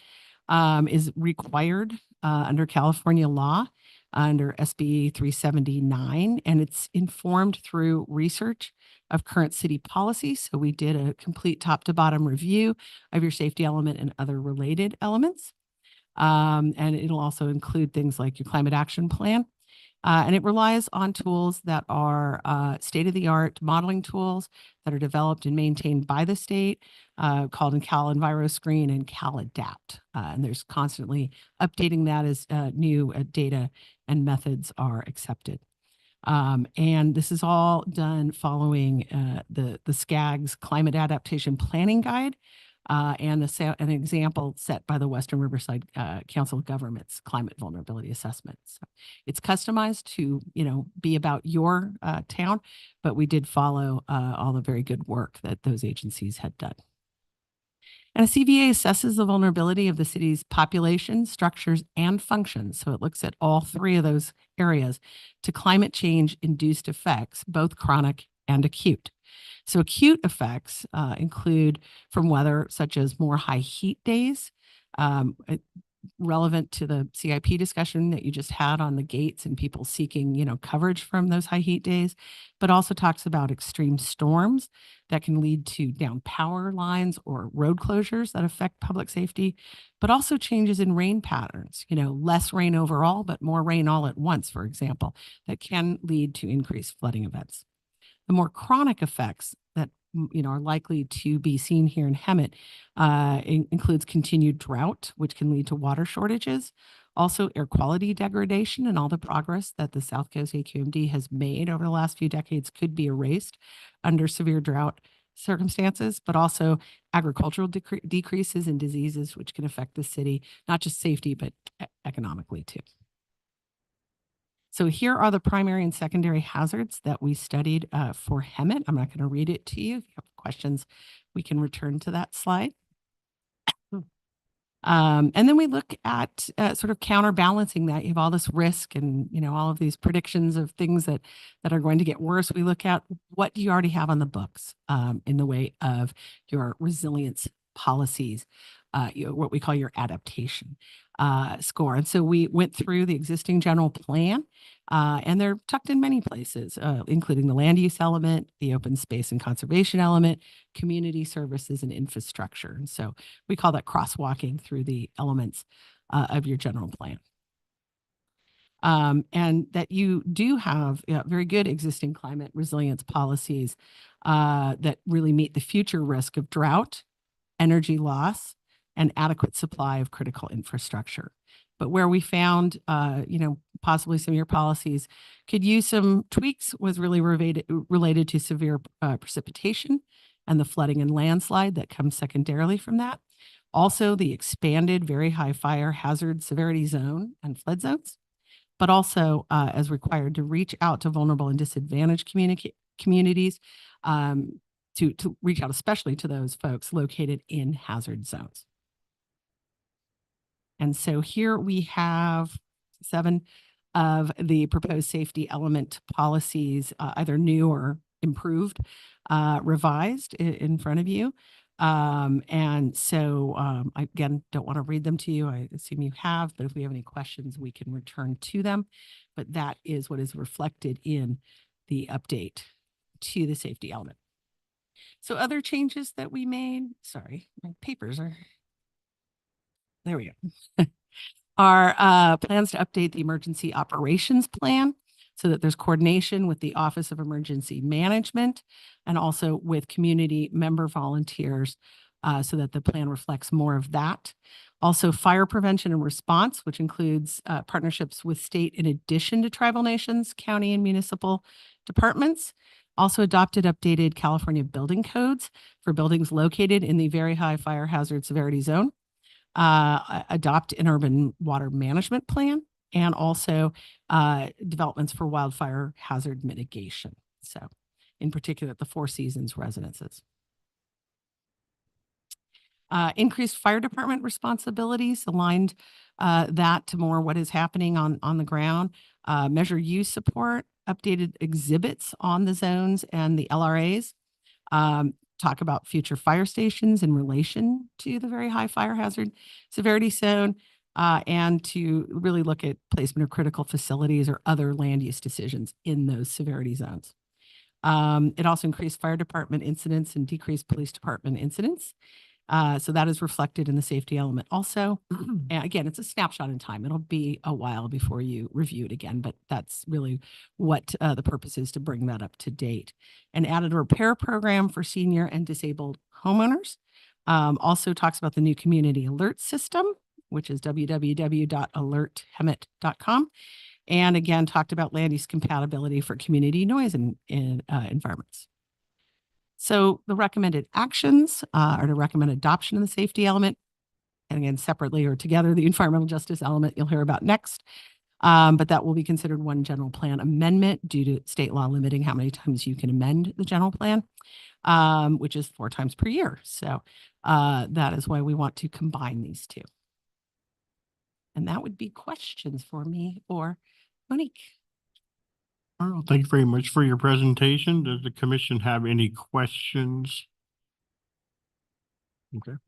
is required under California law under SB 379, and it's informed through research of current city policies. So we did a complete top to bottom review of your safety element and other related elements. And it'll also include things like your climate action plan. And it relies on tools that are state-of-the-art modeling tools that are developed and maintained by the state, called Cal EnviroScreen and Cal Adapt. And there's constantly updating that as new data and methods are accepted. And this is all done following the SCAG's Climate Adaptation Planning Guide, and an example set by the Western Riverside Council of Governments Climate Vulnerability Assessment. So it's customized to, be about your town, but we did follow all the very good work that those agencies had done. And a CVA assesses the vulnerability of the city's population, structures, and functions. So it looks at all three of those areas to climate change induced effects, both chronic and acute. So acute effects include from weather such as more high heat days, relevant to the CIP discussion that you just had on the gates and people seeking, coverage from those high heat days, but also talks about extreme storms that can lead to down power lines or road closures that affect public safety, but also changes in rain patterns, less rain overall, but more rain all at once, for example, that can lead to increased flooding events. The more chronic effects that are likely to be seen here in Hemet includes continued drought, which can lead to water shortages, also air quality degradation, and all the progress that the South Coast AQMD has made over the last few decades could be erased under severe drought circumstances, but also agricultural decreases in diseases, which can affect the city, not just safety, but economically too. So here are the primary and secondary hazards that we studied for Hemet. I'm not going to read it to you. If you have questions, we can return to that slide. And then we look at sort of counterbalancing that. You have all this risk and, all of these predictions of things that are going to get worse. We look at what do you already have on the books in the way of your resilience policies. what we call your adaptation score. And so we went through the existing general plan, and they're tucked in many places, including the land use element, the open space and conservation element, community services and infrastructure. And so we call that crosswalking through the elements of your general plan. And that you do have very good existing climate resilience policies that really meet the future risk of drought, energy loss, and adequate supply of critical infrastructure. But where we found, possibly some of your policies could use some tweaks was really related to severe precipitation and the flooding and landslide that comes secondarily from that. Also, the expanded very high fire hazard severity zone and flood zones, but also as required to reach out to vulnerable and disadvantaged communities, to reach out especially to those folks located in hazard zones. And so here we have 7 of the proposed safety element policies, either new or improved, revised in front of you. And so I, again, don't want to read them to you. I assume you have, but if we have any questions, we can return to them. But that is what is reflected in the update to the safety element. So other changes that we made, sorry, my papers are, there we go, are plans to update the emergency operations plan so that there's coordination with the Office of Emergency Management and also with community member volunteers so that the plan reflects more of that. Also, fire prevention and response, which includes partnerships with state in addition to tribal nations, county and municipal departments. Also adopted updated California building codes for buildings located in the very high fire hazard severity zone. Adopt an urban water management plan, and also developments for wildfire hazard mitigation. So in particular, the Four Seasons residences. Increased fire department responsibilities, aligned that to more what is happening on the ground. Measure use support, updated exhibits on the zones and the LRAs. Talk about future fire stations in relation to the very high fire hazard severity zone, and to really look at placement of critical facilities or other land use decisions in those severity zones. It also increased fire department incidents and decreased police department incidents. So that is reflected in the safety element also. And again, it's a snapshot in time. It'll be a while before you review it again, but that's really what the purpose is, to bring that up to date. And added a repair program for senior and disabled homeowners. Also talks about the new community alert system, which is www.alerthemet.com. And again, talked about land use compatibility for community noise in environments. So the recommended actions are to recommend adoption of the safety element, and again, separately or together, the environmental justice element you'll hear about next. But that will be considered one general plan amendment due to state law limiting how many times you can amend the general plan, which is 4 times per year. So that is why we want to combine these two. And that would be questions for me or Monique. Well, thank you very much for your presentation. Does the commission have any questions? Okay,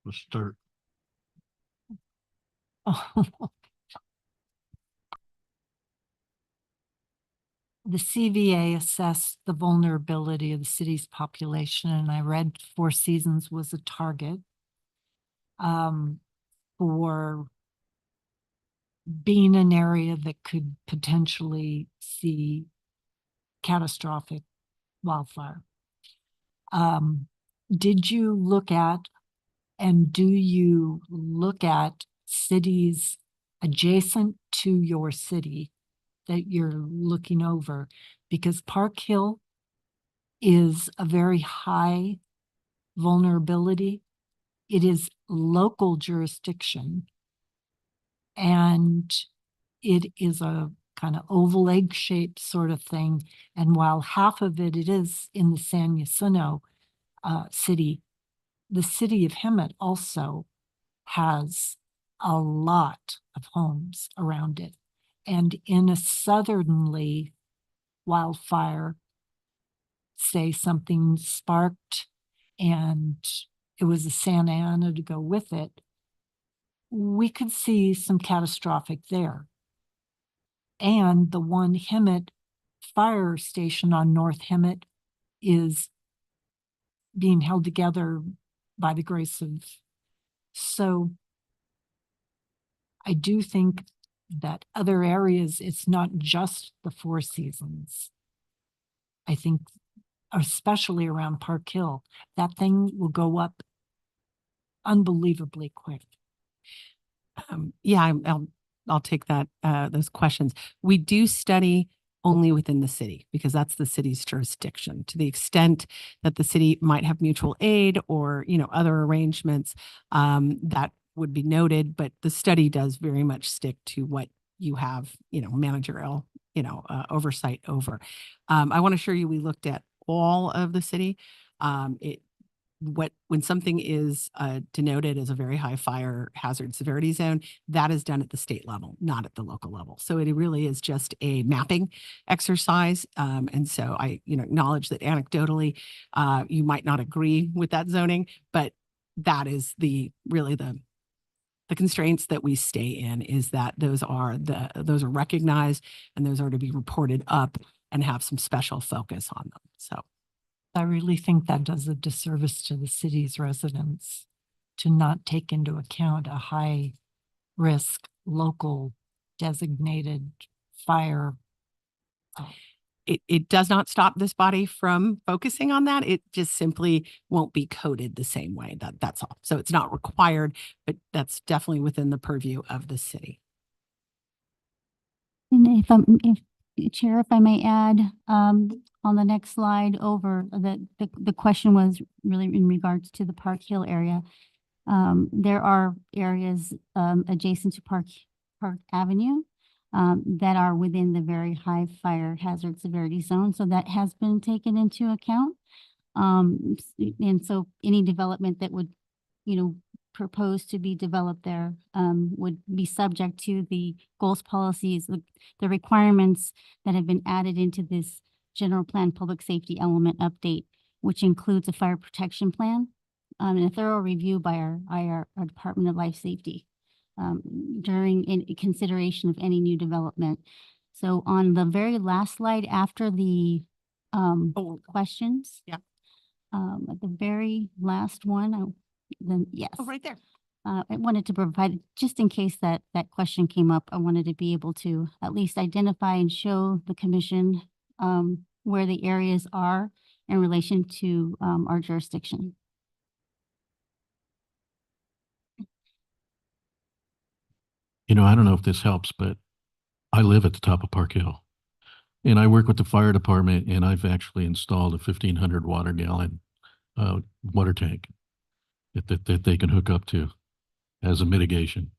let's start. The CVA assessed the vulnerability of the city's population, and I read Four Seasons was a target for being an area that could potentially see catastrophic wildfire. Did you look at, and do you look at cities adjacent to your city that you're looking over? Because Park Hill is a very high vulnerability. It is local jurisdiction, and it is a kind of oval egg shaped sort of thing. And while half of it is in the San Jacinto city, the city of Hemet also has a lot of homes around it. And in a southerly wildfire, say something sparked and it was a Santa Ana to go with it, we could see some catastrophic there. And the one Hemet fire station on North Hemet is being held together by the grace of. So I do think that other areas, it's not just the Four Seasons. I think especially around Park Hill, that thing will go up unbelievably quick. Yeah, I'll take that, those questions. We do study only within the city because that's the city's jurisdiction. To the extent that the city might have mutual aid or, you know, other arrangements, that would be noted, but the study does very much stick to what you have, you know, managerial, you know, oversight over. I want to assure you, we looked at all of the city. When something is denoted as a very high fire hazard severity zone, that is done at the state level, not at the local level. So it really is just a mapping exercise. And so I, you know, acknowledge that anecdotally, you might not agree with that zoning, but that is really the constraints that we stay in, is that those are recognized and those are to be reported up and have some special focus on them. So I really think that does a disservice to the city's residents to not take into account a high risk local designated fire. It does not stop this body from focusing on that. It just simply won't be coded the same way. That's all. So it's not required, but that's definitely within the purview of the city. And if Chair, if I may add, on the next slide over, the question was really in regards to the Park Hill area. There are areas adjacent to Park Avenue that are within the very high fire hazard severity zone. So that has been taken into account. And so any development that would, you know, proposed to be developed there would be subject to the goals, policies, the requirements that have been added into this general plan public safety element update, which includes a fire protection plan and a thorough review by our Department of Life Safety during consideration of any new development. So on the very last slide after the questions, yeah, at the very last one, then yes. Oh, right there. I wanted to provide, just in case that question came up, I wanted to be able to at least identify and show the commission where the areas are in relation to our jurisdiction. You know, I don't know if this helps, but I live at the top of Park Hill. And I work with the fire department, and I've actually installed a 1,500 water gallon water tank that they can hook up to as a mitigation.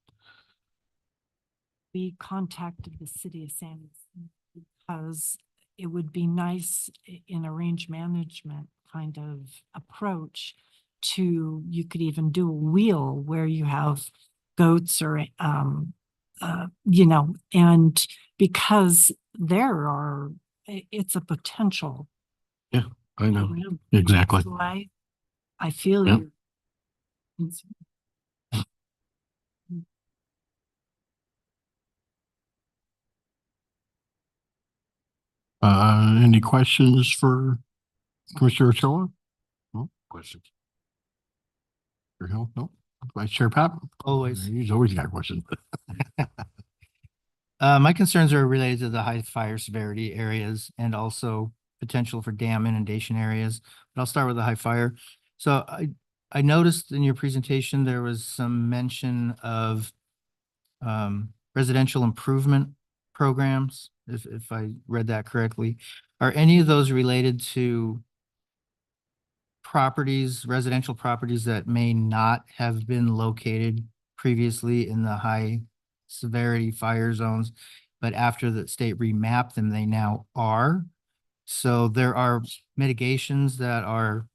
We contacted the city of San Luis because it would be nice in a range management kind of approach to, you could even do a wheel where you have goats or, you know, and because it's a potential. Yeah, I know. Exactly. So I feel Yeah. you. Any questions for Commissioner Ochoa? No questions. No. Vice Chair Pap? Always. He's always got questions. My concerns are related to the high fire severity areas and also potential for dam inundation areas. But I'll start with the high fire. So I noticed in your presentation, there was some mention of residential improvement programs, if I read that correctly. Are any of those related to properties, residential properties that may not have been located previously in the high severity fire zones, but after the state remapped them, they now are? So there are mitigations that are,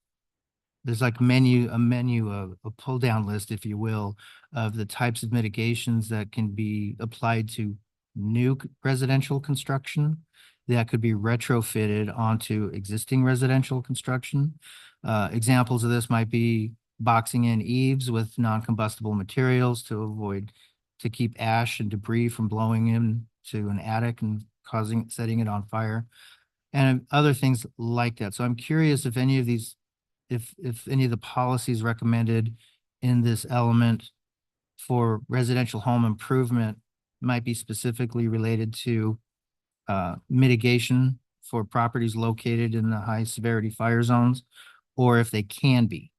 there's like a menu, a pull down list, if you will, of the types of mitigations that can be applied to new residential construction that could be retrofitted onto existing residential construction. Examples of this might be boxing in eaves with non-combustible materials to keep ash and debris from blowing into an attic and setting it on fire, and other things like that. So I'm curious if any of these, if any of the policies recommended in this element for residential home improvement might be specifically related to mitigation for properties located in the high severity fire zones, or if they can be.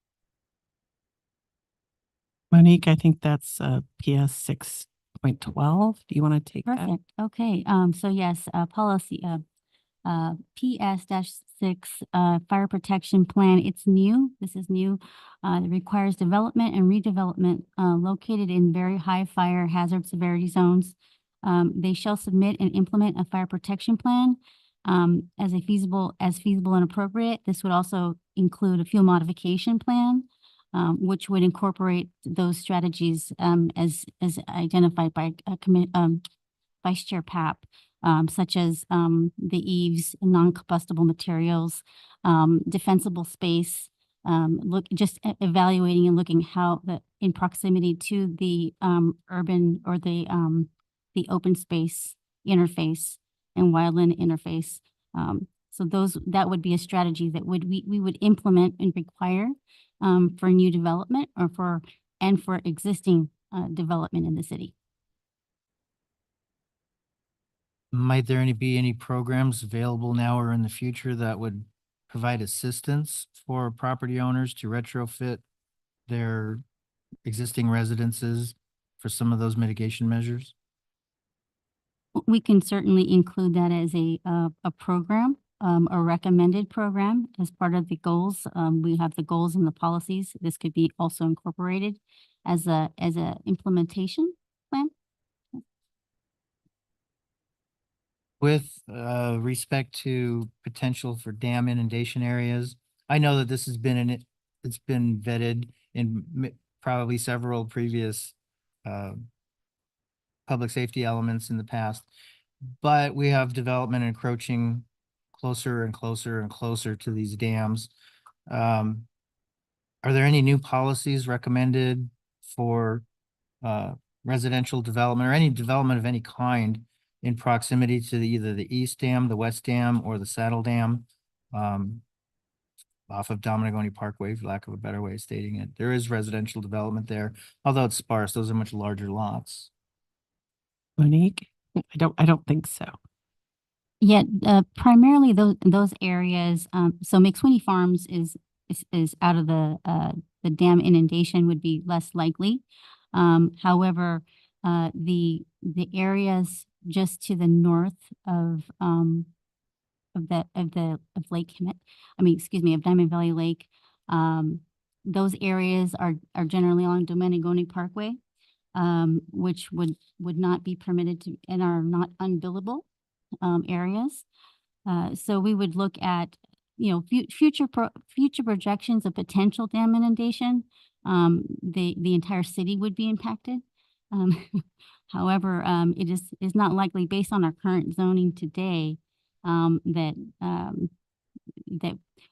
Monique, I think that's PS 6.12. Do you want to take that? Perfect. Okay. So yes, policy, PS-6, fire protection plan. It's new. This is new. It requires development and redevelopment, located in very high fire hazard severity zones. They shall submit and implement a fire protection plan, as feasible and appropriate. This would also include a fuel modification plan, which would incorporate those strategies, as identified by Vice Chair Papp, such as the eaves, non-combustible materials, defensible space, evaluating and looking how in proximity to the urban or the open space interface and wildland interface. So that would be a strategy that we would implement and require for new development or for existing development in the city. Might there be any programs available now or in the future that would provide assistance for property owners to retrofit their existing residences for some of those mitigation measures? We can certainly include that as a program, a recommended program as part of the goals. We have the goals and the policies. This could be also incorporated as a implementation plan. With respect to potential for dam inundation areas, I know that this has been it's been vetted in probably several previous public safety elements in the past, but we have development encroaching closer and closer and closer to these dams. Are there any new policies recommended for residential development or any development of any kind in proximity to either the East Dam, the West Dam, or the Saddle Dam, off of Dominagoni Parkway, for lack of a better way of stating it? There is residential development there, although it's sparse. Those are much larger lots. Monique, I don't think so. Yet, primarily those areas. So McSweeney Farms is out of the dam inundation would be less likely. However, the areas just to the north of Lake Hemet, of Diamond Valley Lake, those areas are generally along Dominagoni Parkway, which would not be permitted to and are not unbuildable areas. So we would look at future projections of potential dam inundation. The entire city would be impacted. However, it is not likely based on our current zoning today that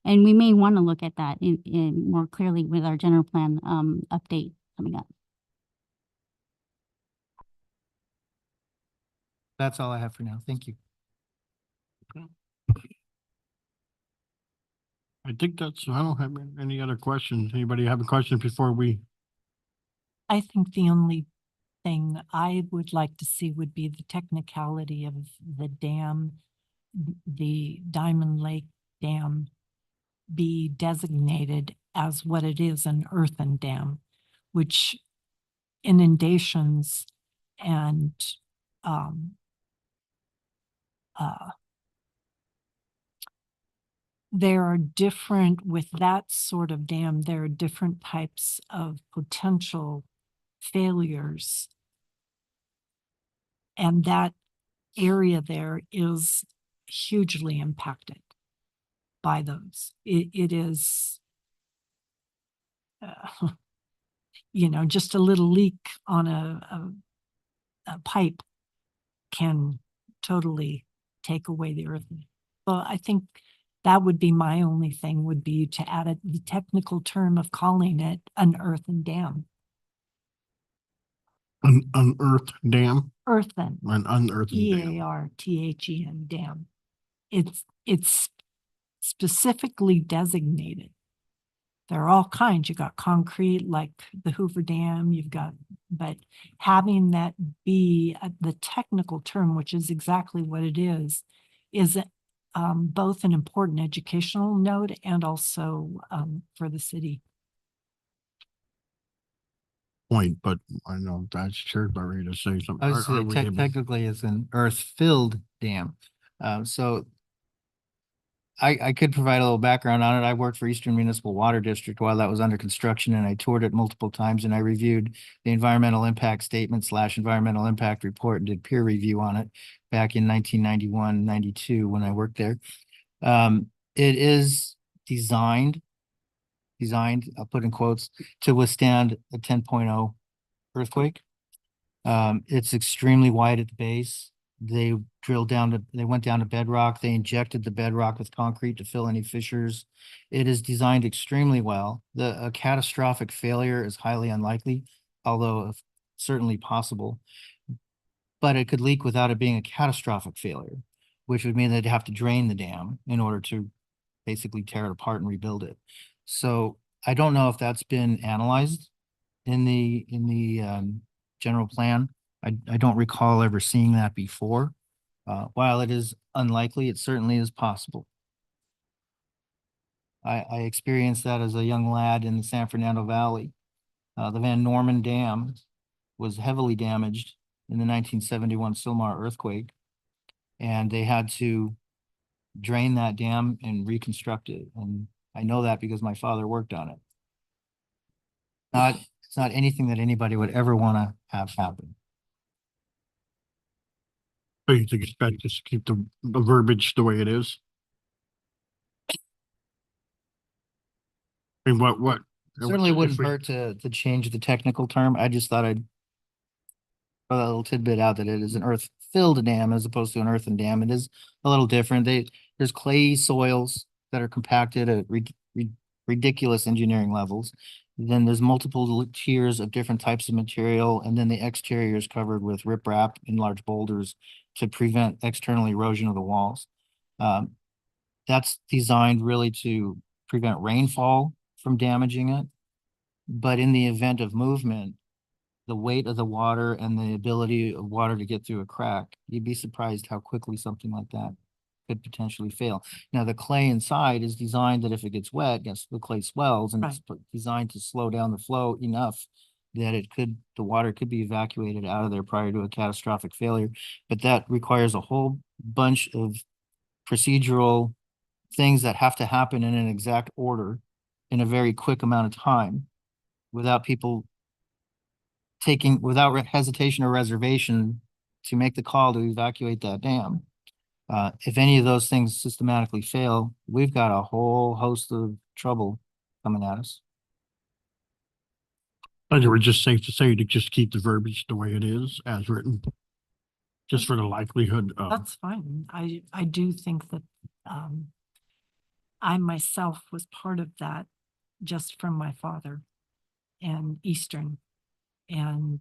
and we may want to look at that in more clearly with our general plan update coming up. That's all I have for now. Thank you. I think I don't have any other questions. Anybody have a question before we? I think the only thing I would like to see would be the technicality of the dam, the Diamond Lake Dam, be designated as what it is, an earthen dam, which inundations and there are different, with that sort of dam, there are different types of potential failures. And that area there is hugely impacted by those. It is, just a little leak on a pipe can totally take away the earth. Well, I think That would be my only thing, would be to add the technical term of calling it an earthen dam. An unearthed dam, Earthen, an unearthed dam. EARTHEN dam. It's specifically designated. There are all kinds. You got concrete, like the Hoover Dam, but having that be the technical term, which is exactly what it is both an important educational note and also for the city. Point, but I know that's Chair Barry to say something. I was Are we able- technically it's an earth-filled dam. So I could provide a little background on it. I worked for Eastern Municipal Water District while that was under construction, and I toured it multiple times, and I reviewed the environmental impact statement / environmental impact report and did peer review on it back in 1991, 92 when I worked there. It is designed, I'll put in quotes, to withstand a 10.0 earthquake. It's extremely wide at the base. They went down to bedrock. They injected the bedrock with concrete to fill any fissures. It is designed extremely well. A catastrophic failure is highly unlikely, although certainly possible. But it could leak without it being a catastrophic failure, which would mean they'd have to drain the dam in order to basically tear it apart and rebuild it. So I don't know if that's been analyzed in the general plan. I don't recall ever seeing that before. While it is unlikely, it certainly is possible. I experienced that as a young lad in the San Fernando Valley. The Van Norman Dam was heavily damaged in the 1971 Sylmar earthquake, and they had to drain that dam and reconstruct it. And I know that because my father worked on it. It's not anything that anybody would ever want to have happen. So you think it's better just to keep the verbiage the way it is? I mean, what? Certainly if wouldn't we- hurt to change the technical term. I just thought I'd throw that little tidbit out that it is an earth-filled dam as opposed to an earthen dam. It is a little different. There's clay soils that are compacted at ridiculous engineering levels. Then there's multiple tiers of different types of material, and then the exterior is covered with riprap and large boulders to prevent external erosion of the walls. That's designed really to prevent rainfall from damaging it. But in the event of movement, the weight of the water and the ability of water to get through a crack, you'd be surprised how quickly something like that could potentially fail. Now, the clay inside is designed that if it gets wet, the clay swells, and it's designed to slow down the flow enough that the water could be evacuated out of there prior to a catastrophic failure. But that requires a whole bunch of procedural things that have to happen in an exact order in a very quick amount of time without people without hesitation or reservation to make the call to evacuate that dam. If any of those things systematically fail, we've got a whole host of trouble coming at us. I think we're just safe to say to just keep the verbiage the way it is as written. Just for the likelihood of. That's fine. I do think that I myself was part of that just from my father and Eastern. And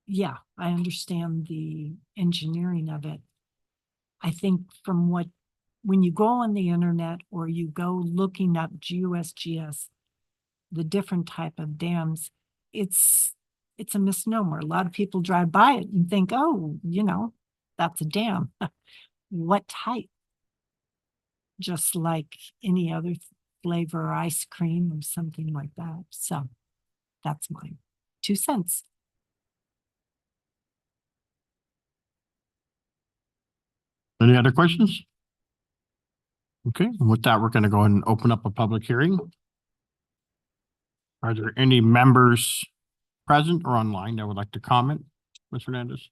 yeah, I understand the engineering of it. I think when you go on the internet or you go looking up GUSGS, the different type of dams, it's a misnomer. A lot of people drive by it and think, oh, that's a dam. What type? Just like any other flavor ice cream or something like that. So that's my 2 cents. Any other questions? Okay, and with that, we're going to go ahead and open up a public hearing. Are there any members present or online that would like to comment? Ms. Hernandez?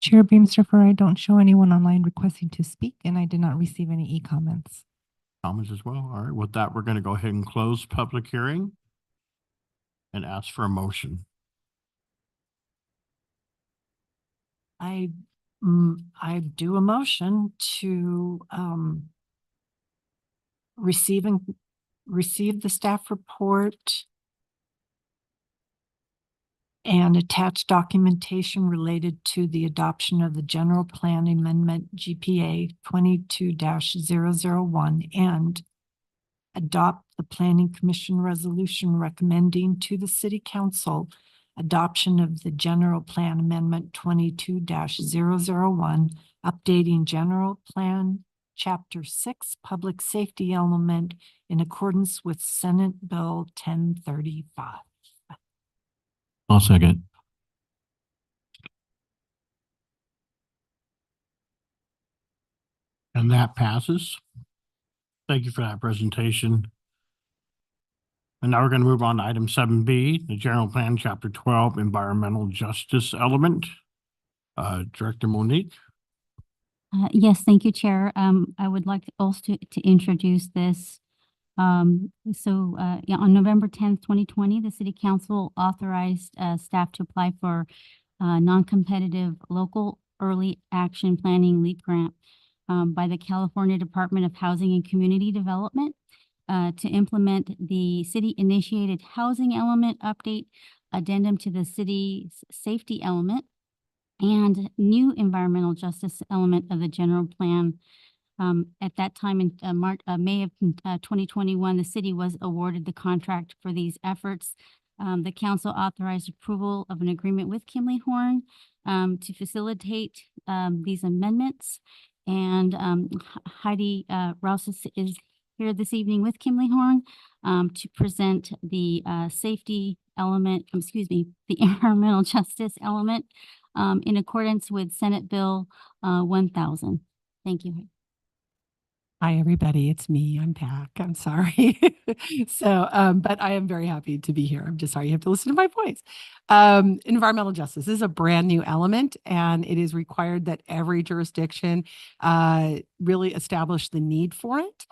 Chair Beamster, I don't show anyone online requesting to speak, and I did not receive any e-comments. Comments as well. All right, with that, we're going to go ahead and close public hearing and ask for a motion. I I do a motion to, receive the staff report and attach documentation related to the adoption of the general plan amendment GPA 22-001 and adopt the planning commission resolution recommending to the city council adoption of the general plan amendment 22-001, updating general plan chapter 6 public safety element in accordance with Senate Bill 1035. I'll second. And that passes. Thank you for that presentation. And now we're going to move on to item 7B, the general plan, chapter 12, environmental justice element. Director Monique. Yes, thank you, Chair. I would like also to introduce this. Yeah, on November 10th, 2020, the City Council authorized staff to apply for non-competitive local early action planning LEAP grant by the California Department of Housing and Community Development to implement the city-initiated housing element update addendum to the city's safety element and new environmental justice element of the general plan. At that time in May of 2021, the city was awarded the contract for these efforts. The council authorized approval of an agreement with Kimley Horn to facilitate these amendments. And Heidi Rouse is here this evening with Kimley Horn to present the safety element, the environmental justice element in accordance with Senate Bill 1000. Thank you. Hi, everybody. It's me. I'm back. I'm sorry. But I am very happy to be here. I'm just sorry you have to listen to my voice. Environmental justice is a brand new element, and it is required that every jurisdiction really establish the need for it.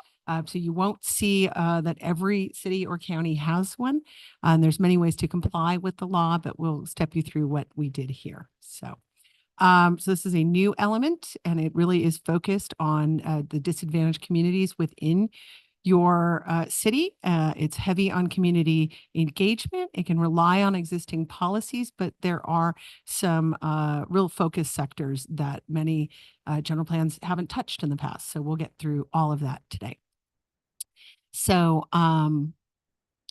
So you won't see that every city or county has one. And there's many ways to comply with the law, but we'll step you through what we did here. So this is a new element, and it really is focused on the disadvantaged communities within your city. It's heavy on community engagement. It can rely on existing policies, but there are some real focus sectors that many general plans haven't touched in the past. So we'll get through all of that today. So,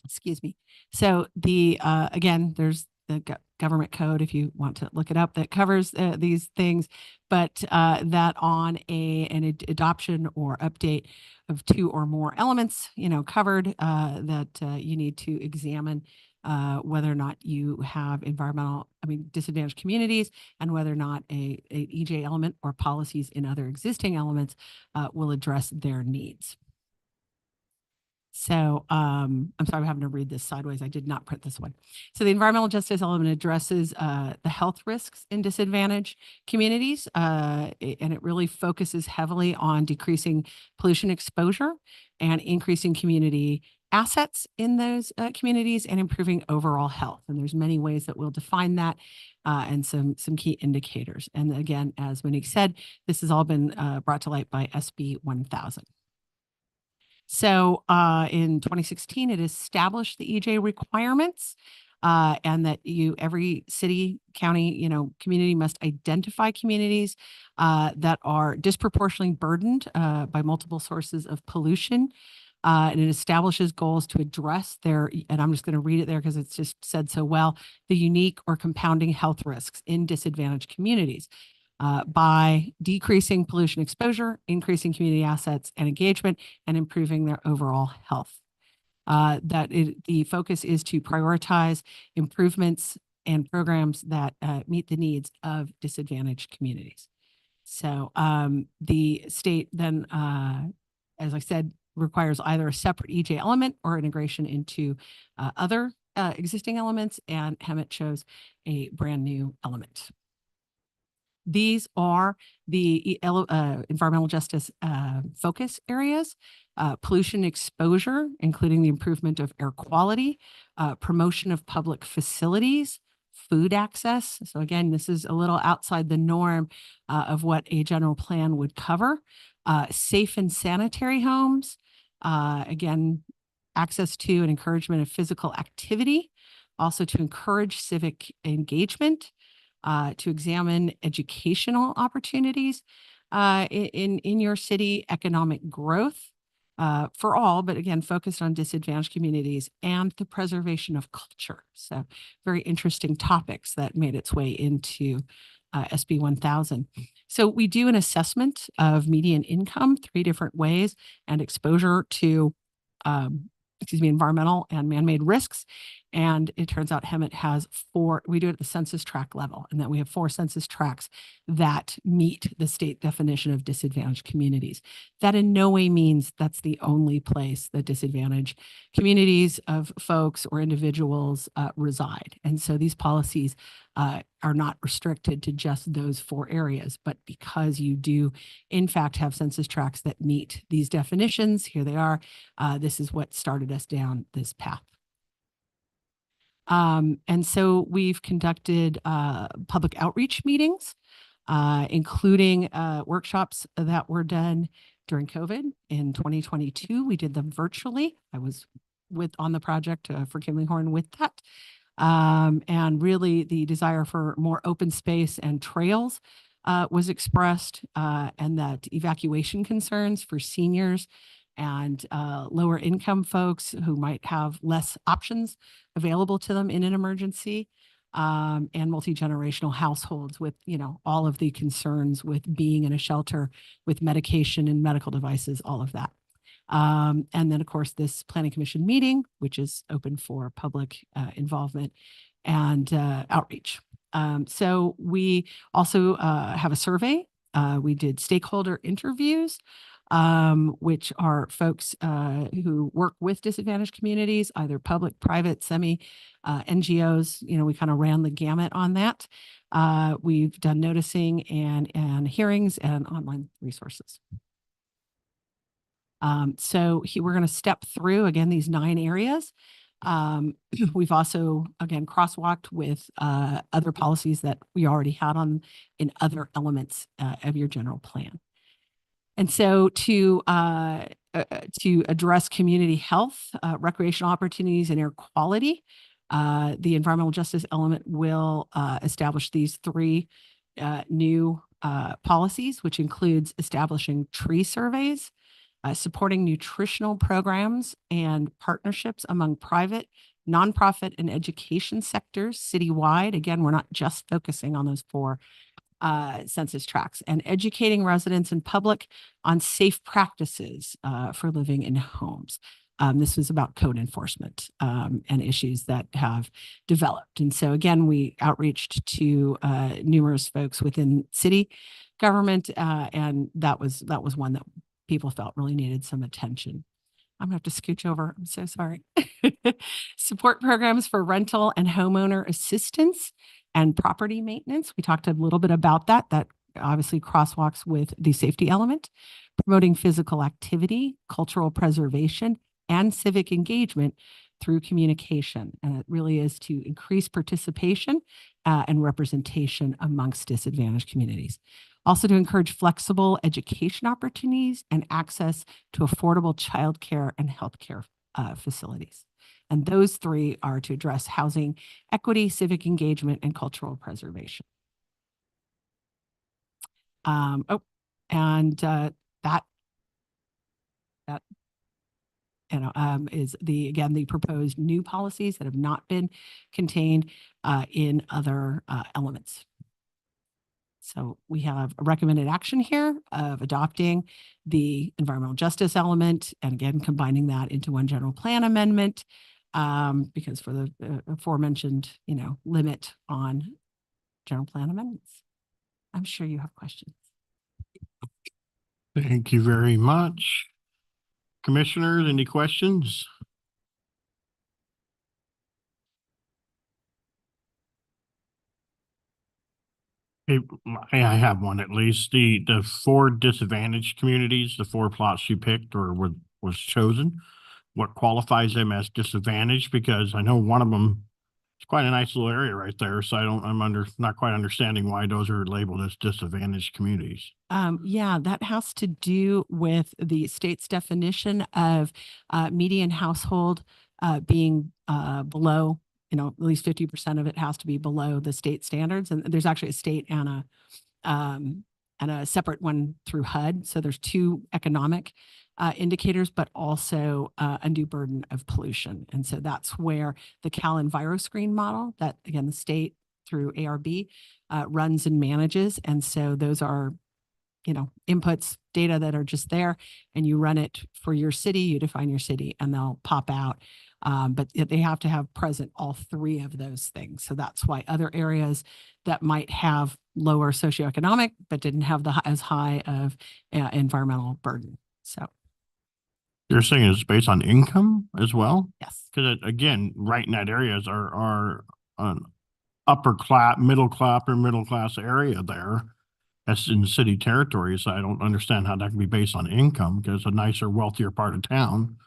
excuse me. So again, there's the government code, if you want to look it up, that covers these things, but that on an adoption or update of 2 or more elements, covered, that you need to examine whether or not you have disadvantaged communities, and whether or not a EJ element or policies in other existing elements will address their needs. So I'm sorry, I'm having to read this sideways. I did not print this one. So the environmental justice element addresses the health risks in disadvantaged communities, and it really focuses heavily on decreasing pollution exposure and increasing community assets in those communities and improving overall health. And there's many ways that we'll define that and some key indicators. And again, as Monique said, this has all been brought to light by SB 1000. So in 2016, it established the EJ requirements and that every city, county, community must identify communities that are disproportionately burdened by multiple sources of pollution. And it establishes goals to address and I'm just going to read it there because it's just said so well, the unique or compounding health risks in disadvantaged communities. By decreasing pollution exposure, increasing community assets and engagement, and improving their overall health. The focus is to prioritize improvements and programs that meet the needs of disadvantaged communities. So the state then, as I said, requires either a separate EJ element or integration into other existing elements, and Hemet chose a brand new element. These are the environmental justice focus areas: pollution exposure, including the improvement of air quality, promotion of public facilities, food access. So again, this is a little outside the norm of what a general plan would cover. Safe and sanitary homes, again, access to and encouragement of physical activity, also to encourage civic engagement, to examine educational opportunities in your city, economic growth for all, but again, focused on disadvantaged communities, and the preservation of culture. So very interesting topics that made its way into SB 1000. So we do an assessment of median income 3 different ways and exposure to environmental and man-made risks. And it turns out Hemet has 4, we do it at the census tract level, and that we have 4 census tracts that meet the state definition of disadvantaged communities. That in no way means that's the only place that disadvantaged communities of folks or individuals reside. And so these policies are not restricted to just those 4 areas, but because you do in fact have census tracts that meet these definitions, here they are, this is what started us down this path. And so we've conducted public outreach meetings, including workshops that were done during COVID in 2022. We did them virtually. I was on the project for Kimley Horn with that. And really the desire for more open space and trails was expressed, and that evacuation concerns for seniors and lower income folks who might have less options available to them in an emergency, and multi-generational households with, all of the concerns with being in a shelter with medication and medical devices, all of that. And then of course this planning commission meeting, which is open for public involvement and outreach. So we also have a survey. We did stakeholder interviews, which are folks who work with disadvantaged communities, either public, private, NGOs. We kind of ran the gamut on that. We've done noticing and hearings and online resources. So we're going to step through again these 9 areas. We've also again crosswalked with other policies that we already had on in other elements of your general plan. And so to address community health, recreational opportunities, and air quality, the environmental justice element will establish these 3 new policies, which includes establishing tree surveys, supporting nutritional programs and partnerships among private, nonprofit, and education sectors citywide. Again, we're not just focusing on those 4 census tracts, and educating residents and public on safe practices for living in homes. This was about code enforcement and issues that have developed. And so again, we outreached to numerous folks within city government, and that was one that people felt really needed some attention. I'm gonna have to scooch over. I'm so sorry. Support programs for rental and homeowner assistance and property maintenance. We talked a little bit about that. That obviously crosswalks with the safety element. Promoting physical activity, cultural preservation, and civic engagement through communication. And it really is to increase participation and representation amongst disadvantaged communities. Also to encourage flexible education opportunities and access to affordable childcare and healthcare facilities. And those 3 are to address housing equity, civic engagement, and cultural preservation. That is the proposed new policies that have not been contained in other elements. So we have a recommended action here of adopting the environmental justice element, and again, combining that into one general plan amendment, because for the aforementioned, limit on general plan amendments. I'm sure you have questions. Thank you very much. Commissioners, any questions? I have one at least. The 4 disadvantaged communities, the 4 plots you picked or was chosen, what qualifies them as disadvantaged? Because I know one of them It's quite a nice little area right there. So not quite understanding why those are labeled as disadvantaged communities. Yeah, that has to do with the state's definition of median household being below, at least 50% of it has to be below the state standards. And there's actually a state and a separate one through HUD. So there's two economic indicators, but also undue burden of pollution. And so that's where the Cal EnviroScreen model that, again, the state through ARB runs and manages. And so those are, inputs, data that are just there, and you run it for your city, you define your city, and they'll pop out. But they have to have present all three of those things. So that's why other areas that might have lower socioeconomic, but didn't have as high of environmental burden. So You're saying it's based on income as well? yes. Because again, right in that areas are an upper class, middle class area there. That's in city territory. So I don't understand how that can be based on income because it's a nicer, wealthier part of town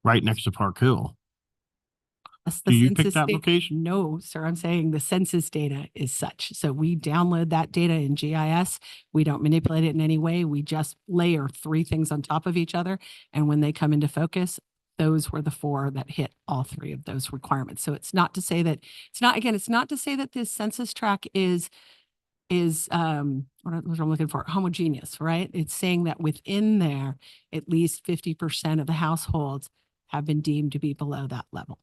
right next to Park Hill. That's Do the you pick census that data. location? No, sir. I'm saying the census data is such. So we download that data in GIS. We don't manipulate it in any way. We just layer three things on top of each other. And when they come into focus, those were the four that hit all three of those requirements. So it's not to say that this census tract is what I'm looking for, homogeneous, right? It's saying that within there, at least 50% of the households have been deemed to be below that level.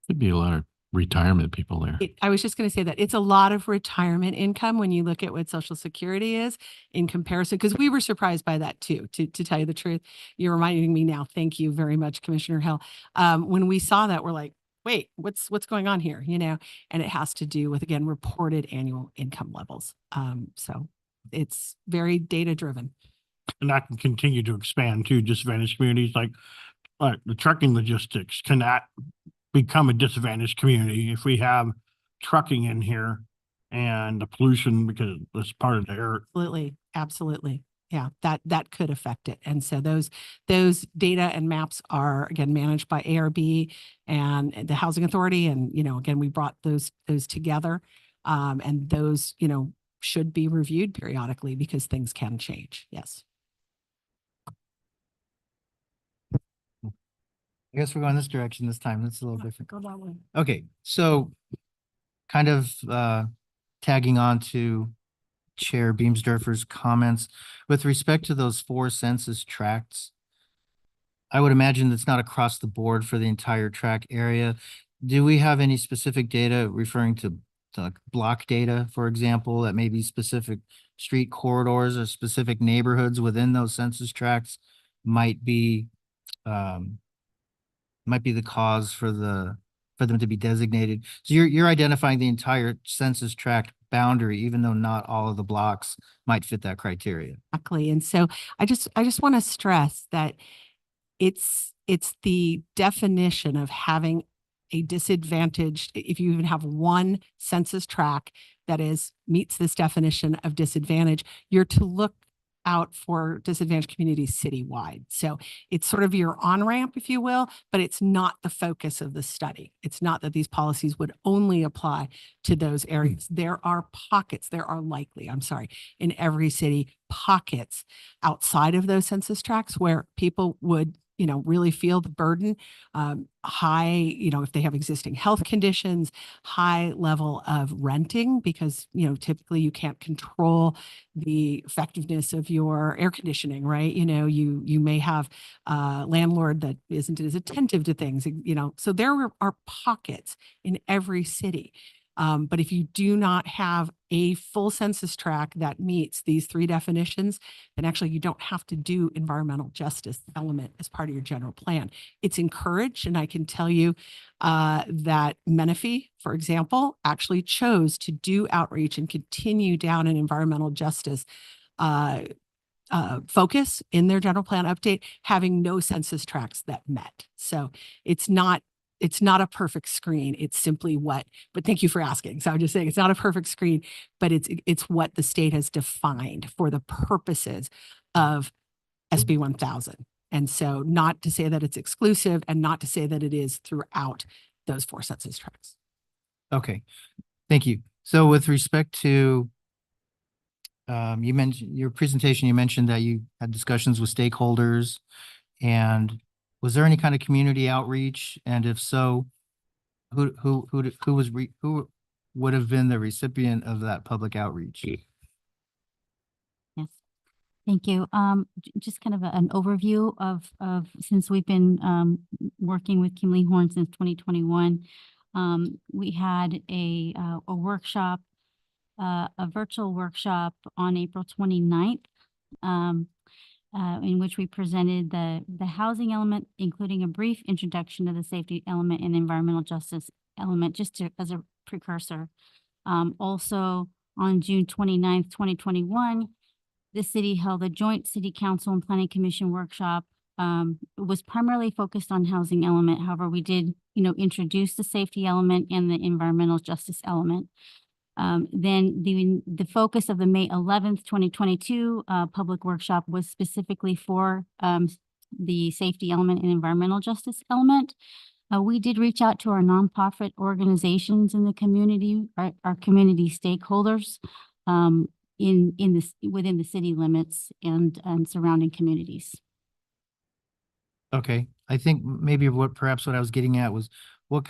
Could be a lot of retirement people there. I was just going to say that it's a lot of retirement income when you look at what Social Security is in comparison, because we were surprised by that too, to tell you the truth. You're reminding me now. Thank you very much, Commissioner Hill. When we saw that, we're like, wait, what's going on here? And it has to do with, again, reported annual income levels. So it's very data driven. And that can continue to expand to disadvantaged communities like the trucking logistics. Can that become a disadvantaged community if we have trucking in here and the pollution because it's part of the air? Absolutely. Yeah, that could affect it. And so those data and maps are, again, managed by ARB and the Housing Authority. And, again, we brought those together. And those, should be reviewed periodically because things can change. Yes. I guess we're going this direction this time. That's a little different. Go that way. Okay, so kind of tagging on to Chair Beamsdorfer's comments with respect to those 4 census tracts. I would imagine that's not across the board for the entire tract area. Do we have any specific data referring to block data, for example, that may be specific street corridors or specific neighborhoods within those census tracts might be the cause for them to be designated? So you're identifying the entire census tract boundary, even though not all of the blocks might fit that criteria. Exactly. And so I just want to stress that it's the definition of having a disadvantaged, if you even have one census tract that meets this definition of disadvantage, you're to look out for disadvantaged communities citywide. So it's sort of your on-ramp, if you will, but it's not the focus of the study. It's not that these policies would only apply to those areas. There are in every city, pockets outside of those census tracts where people would really feel the burden, high, if they have existing health conditions, high level of renting, because, typically you can't control the effectiveness of your air conditioning, right? You may have a landlord that isn't as attentive to things, so there are pockets in every city. But if you do not have a full census tract that meets these 3 definitions, then actually you don't have to do environmental justice element as part of your general plan. It's encouraged, and I can tell you that Menifee, for example, actually chose to do outreach and continue down an environmental justice focus in their general plan update, having no census tracts that met. So it's not a perfect screen. It's simply but thank you for asking. So I'm just saying it's not a perfect screen, but it's what the state has defined for the purposes of SB 1000. And so not to say that it's exclusive and not to say that it is throughout those 4 census tracts. Okay, thank you. So with respect to, you mentioned your presentation, you mentioned that you had discussions with stakeholders, and was there any kind of community outreach? And if so, who would have been the recipient of that public outreach? Yes, thank you. Just kind of an overview of, since we've been, working with Kimley Horn since 2021. We had a workshop, a virtual workshop on April 29th, in which we presented the housing element, including a brief introduction to the safety element and environmental justice element, just to, as a precursor. Also on June 29th, 2021, the city held a joint city council and planning commission workshop. It was primarily focused on housing element. However, we did, introduce the safety element and the environmental justice element. Then the focus of the May 11th, 2022 public workshop was specifically for the safety element and environmental justice element. We did reach out to our nonprofit organizations in the community, our community stakeholders within the city limits and surrounding communities. Okay, I think maybe perhaps what I was getting at was what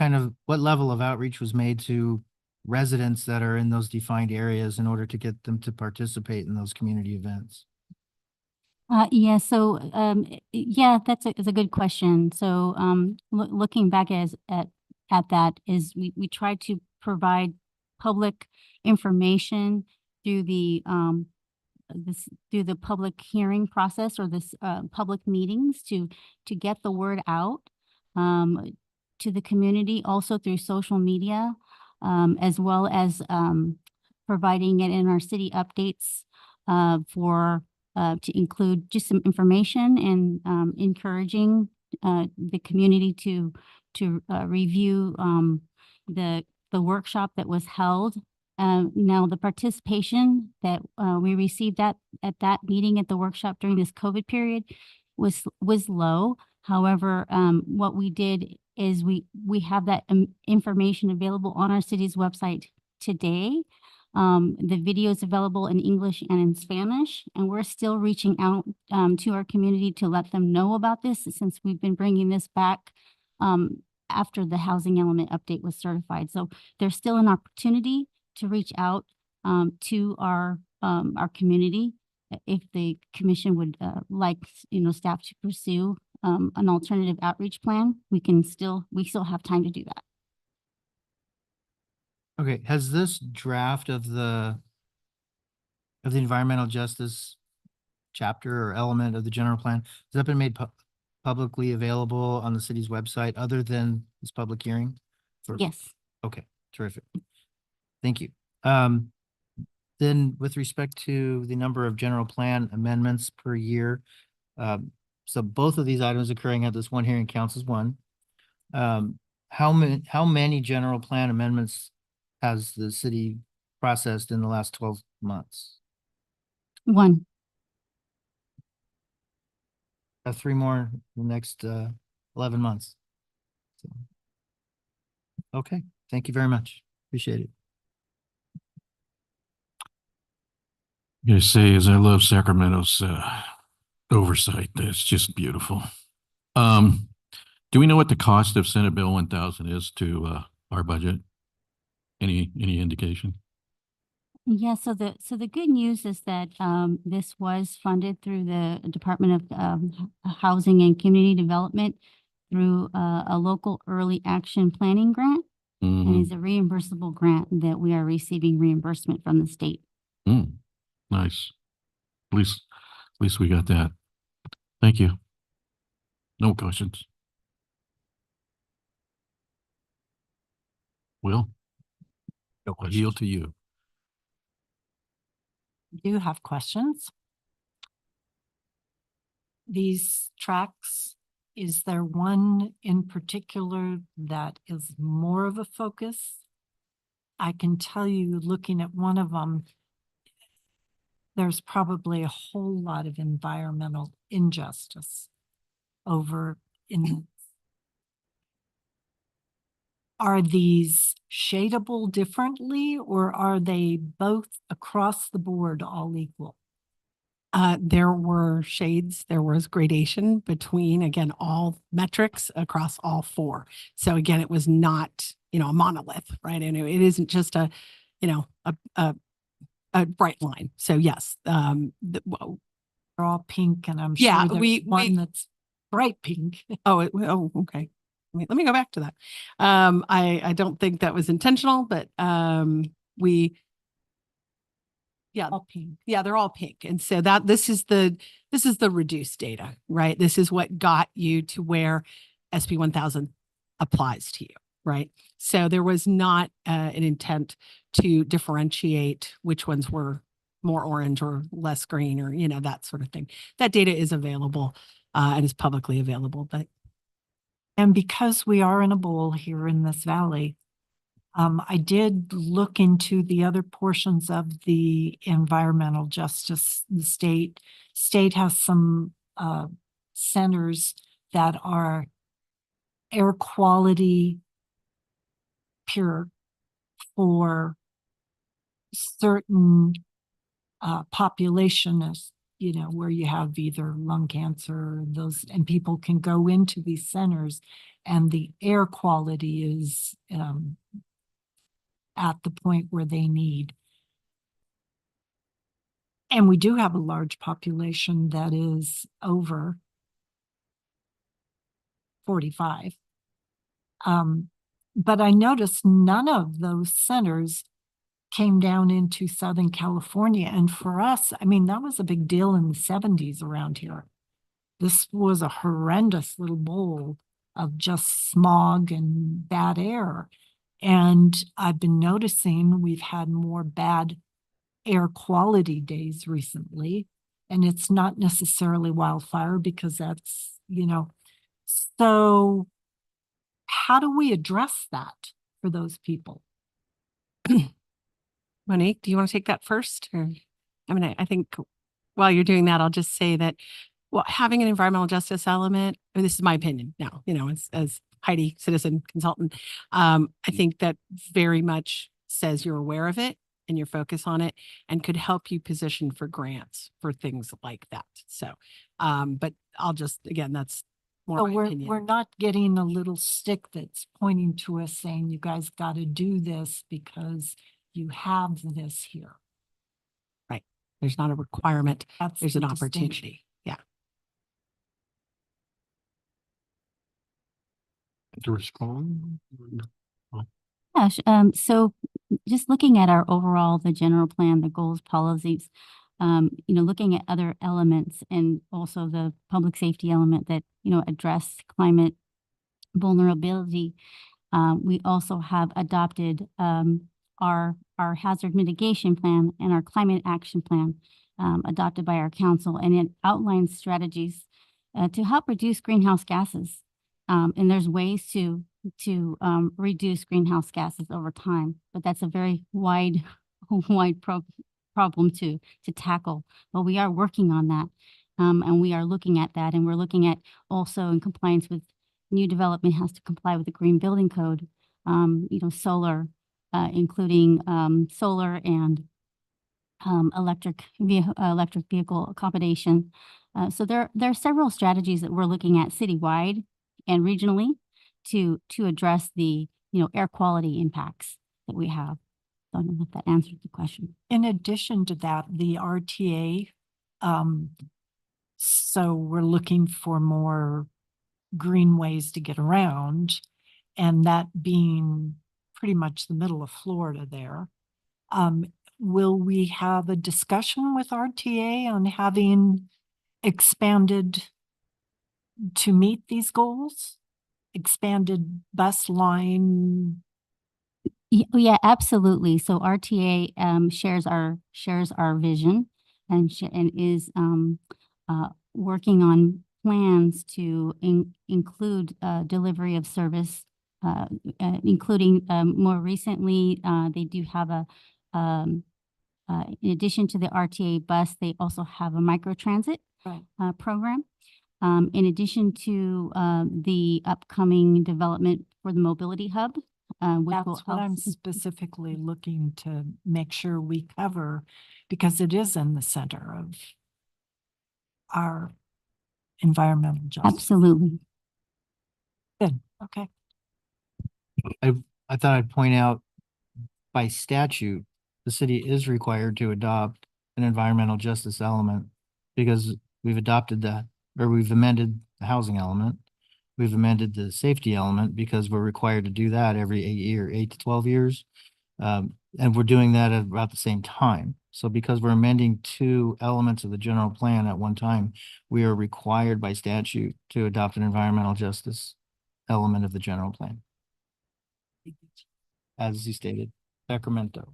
level of outreach was made to residents that are in those defined areas in order to get them to participate in those community events? Yeah, so yeah, that's a good question. So looking back at that is we tried to provide public information through the public hearing process or this public meetings to get the word out to the community, also through social media, as well as providing it in our city updates to include just some information and encouraging the community to review the workshop that was held. Now, the participation that we received at that meeting at the workshop during this COVID period was low. However, what we did is we have that information available on our city's website today. The video is available in English and in Spanish, and we're still reaching out to our community to let them know about this, since we've been bringing this back after the housing element update was certified. So there's still an opportunity to reach out to our community if the commission would like staff to pursue an alternative outreach plan. We still have time to do that. Okay, has this draft of the environmental justice chapter or element of the general plan, has that been made publicly available on the city's website other than this public hearing? Yes. Okay, terrific. Thank you. Then with respect to the number of general plan amendments per year, so both of these items occurring at this one hearing counts as one. How many general plan amendments has the city processed in the last 12 months? One. 3 more in the next 11 months. So, okay, thank you very much. Appreciate it. I'm gonna say is I love Sacramento's oversight. That's just beautiful. Do we know what the cost of Senate Bill 1000 is to our budget? Any indication? Yeah, so the good news is that this was funded through the Department of Housing and Community Development through a local early action planning grant. And it's a reimbursable grant that we are receiving reimbursement from the state. Nice. At least we got that. Thank you. No questions. Will? No I yield to you. Do have questions. These tracks, is there one in particular that is more of a focus? I can tell you, looking at one of them, there's probably a whole lot of environmental injustice over in are these shadable differently, or are they both across the board all equal? There were shades, there was gradation between, again, all metrics across all four. So again, it was not, a monolith, right? And it isn't just a bright line. So yes, They're all pink, and I'm Yeah, sure there's we- one that's bright pink. okay. Let me go back to that. I don't think that was intentional, but yeah, All pink. yeah, they're all pink. And so this is the reduced data, right? This is what got you to where SB 1000 applies to you, right? So there was not an intent to differentiate which ones were more orange or less green, or, that sort of thing. That data is available and is publicly available, but And because we are in a bowl here in this valley, I did look into the other portions of the environmental justice. The state has some centers that are air quality pure for certain population, as where you have either lung cancer, and people can go into these centers, and the air quality is at the point where they need. And we do have a large population that is over 45. But I noticed none of those centers came down into Southern California. And for us, that was a big deal in the 70s around here. This was a horrendous little bowl of just smog and bad air. And I've been noticing we've had more bad air quality days recently. And it's not necessarily wildfire, because that's, so how do we address that for those people? Monique, do you want to take that first? Or, I think while you're doing that, I'll just say that, having an environmental justice element, and this is my opinion now, as Heidi, citizen consultant, I think that very much says you're aware of it and your focus on it, and could help you position for grants for things like that. So, but I'll just, again, that's more So my opinion. we're not getting a little stick that's pointing to us saying, you guys got to do this because you have this here. Right. There's not a requirement. That's There's the an distinction. opportunity. Yeah. To respond? Gosh, so just looking at our overall, the general plan, the goals, policies, looking at other elements, and also the public safety element that, address climate vulnerability. We also have adopted our hazard mitigation plan and our climate action plan adopted by our council, and it outlines strategies to help reduce greenhouse gases. And there's ways to reduce greenhouse gases over time, but that's a very wide problem to tackle. But we are working on that, and we are looking at that, and we're looking at also in compliance with new development has to comply with the Green Building Code, solar, including solar and electric vehicle accommodation. So there are several strategies that we're looking at citywide and regionally to address the air quality impacts that we have. So I don't know if that answered the question. In addition to that, the RTA, so we're looking for more green ways to get around, and that being pretty much the middle of Florida there. Will we have a discussion with RTA on having expanded to meet these goals? Expanded bus line? Yeah, absolutely. So RTA shares our vision and is working on plans to include delivery of service, including more recently they do have in addition to the RTA bus, they also have a microtransit program. In addition to the upcoming development for the mobility hub which will That's what I'm also- specifically looking to make sure we cover, because it is in the center of our environmental justice. Absolutely. Good, okay. I thought I'd point out, by statute, the city is required to adopt an environmental justice element because we've adopted that, or we've amended the housing element. We've amended the safety element because we're required to do that every 8 to 12 years. And we're doing that at about the same time. So because we're amending two elements of the general plan at one time, we are required by statute to adopt an environmental justice element of the general plan. As you stated, Sacramento.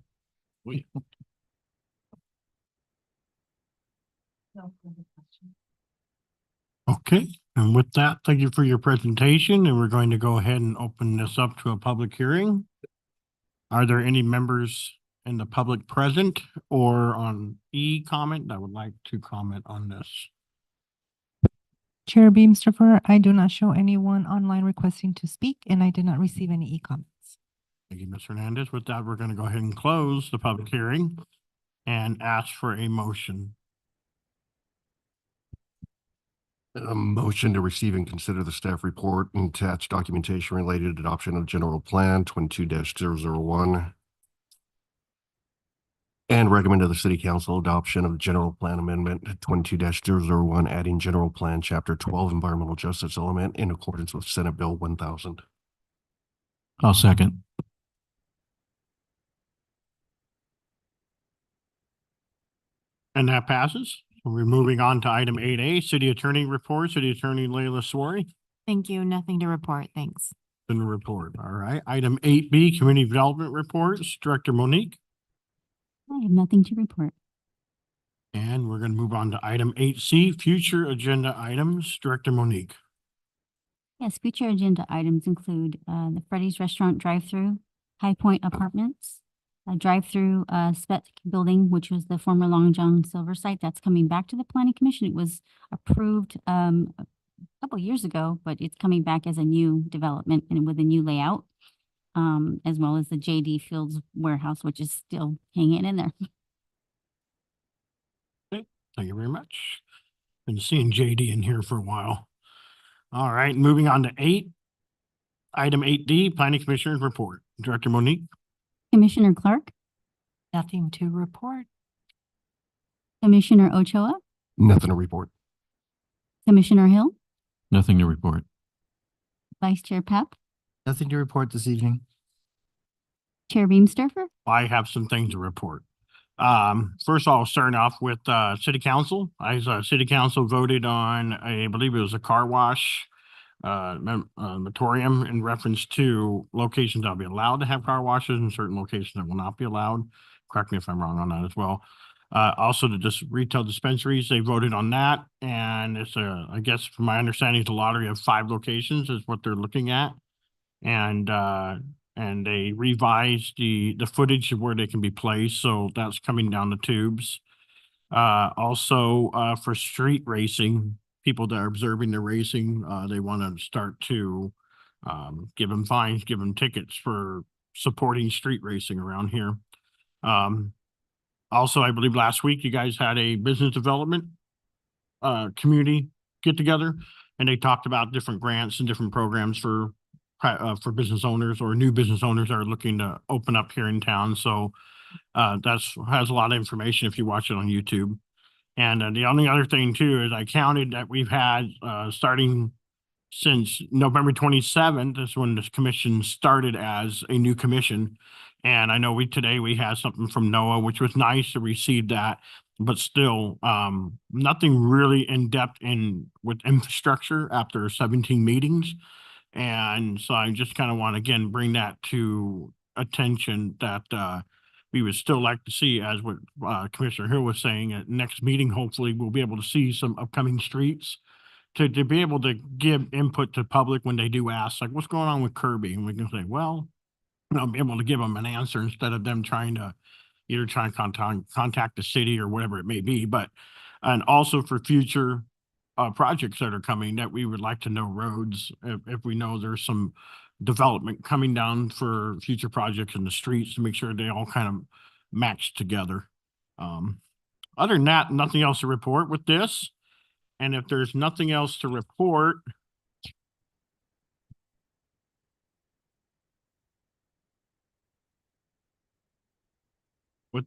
Okay, and with that, thank you for your presentation, and we're going to go ahead and open this up to a public hearing. Are there any members in the public present or on e-comment that would like to comment on this? Chair Beamsterfer, I do not show anyone online requesting to speak, and I did not receive any e-comments. Thank you, Ms. Hernandez. With that, we're going to go ahead and close the public hearing and ask for a motion. A motion to receive and consider the staff report and attached documentation related to adoption of general plan 22-001. And recommend to the city council adoption of general plan amendment 22-001, adding general plan chapter 12 environmental justice element in accordance with Senate Bill 1000. I'll second. And that passes. We're moving on to item 8A, City Attorney Report. City Attorney Leila Sori. Thank you. Nothing to report. Thanks. In the report. All right. Item 8B, Community Development Reports. Director Monique. I have nothing to report. And we're going to move on to item 8C, Future Agenda Items. Director Monique. Yes, future agenda items include the Freddy's Restaurant drive-through, High Point Apartments, a drive-through spec building, which was the former Long John Silver site. That's coming back to the Planning Commission. It was approved a couple years ago, but it's coming back as a new development and with a new layout, as well as the JD Fields warehouse, which is still hanging in there. Okay, thank you very much. Been seeing JD in here for a while. All right, moving on to item 8D, Planning Commissioner's Report. Director Monique. Commissioner Clark, Nothing to report. Commissioner Ochoa, Nothing to report. Commissioner Hill, Nothing to report. Vice Chair Pep, Nothing to report this evening. Chair Beamsterfer. I have some things to report. First of all, starting off with City Council. City Council voted on, I believe it was a car wash moratorium in reference to locations that'll be allowed to have car washes and certain locations that will not be allowed. Correct me if I'm wrong on that as well. Also the just retail dispensaries, they voted on that. And it's I guess from my understanding, it's a lottery of 5 locations is what they're looking at. And they revised the footage of where they can be placed. So that's coming down the tubes. Also, for street racing, people that are observing the racing, they want to start to give them fines, give them tickets for supporting street racing around here. Also, I believe last week you guys had a business development community get together, and they talked about different grants and different programs for business owners or new business owners that are looking to open up here in town. So has a lot of information if you watch it on YouTube. And the only other thing too is I counted that we've had starting since November 27th is when this commission started as a new commission. And I know today we had something from NOAA, which was nice to receive that, but still nothing really in depth with infrastructure after 17 meetings. And so I just kind of want to, again, bring that to attention that we would still like to see, as what Commissioner Hill was saying, at next meeting, hopefully we'll be able to see some upcoming streets to be able to give input to public when they do ask, like, what's going on with Kirby? And we can say, well, I'll be able to give them an answer instead of them trying to either try and contact the city or whatever it may be. But, and also for future projects that are coming, that we would like to know roads, if we know there's some development coming down for future projects in the streets to make sure they all kind of match together. Other than that, nothing else to report with this. And if there's nothing else to report,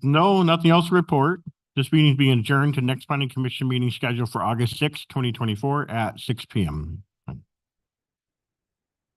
nothing else to report, this meeting is being adjourned to next planning commission meeting scheduled for August 6th, 2024 at 6 p.m.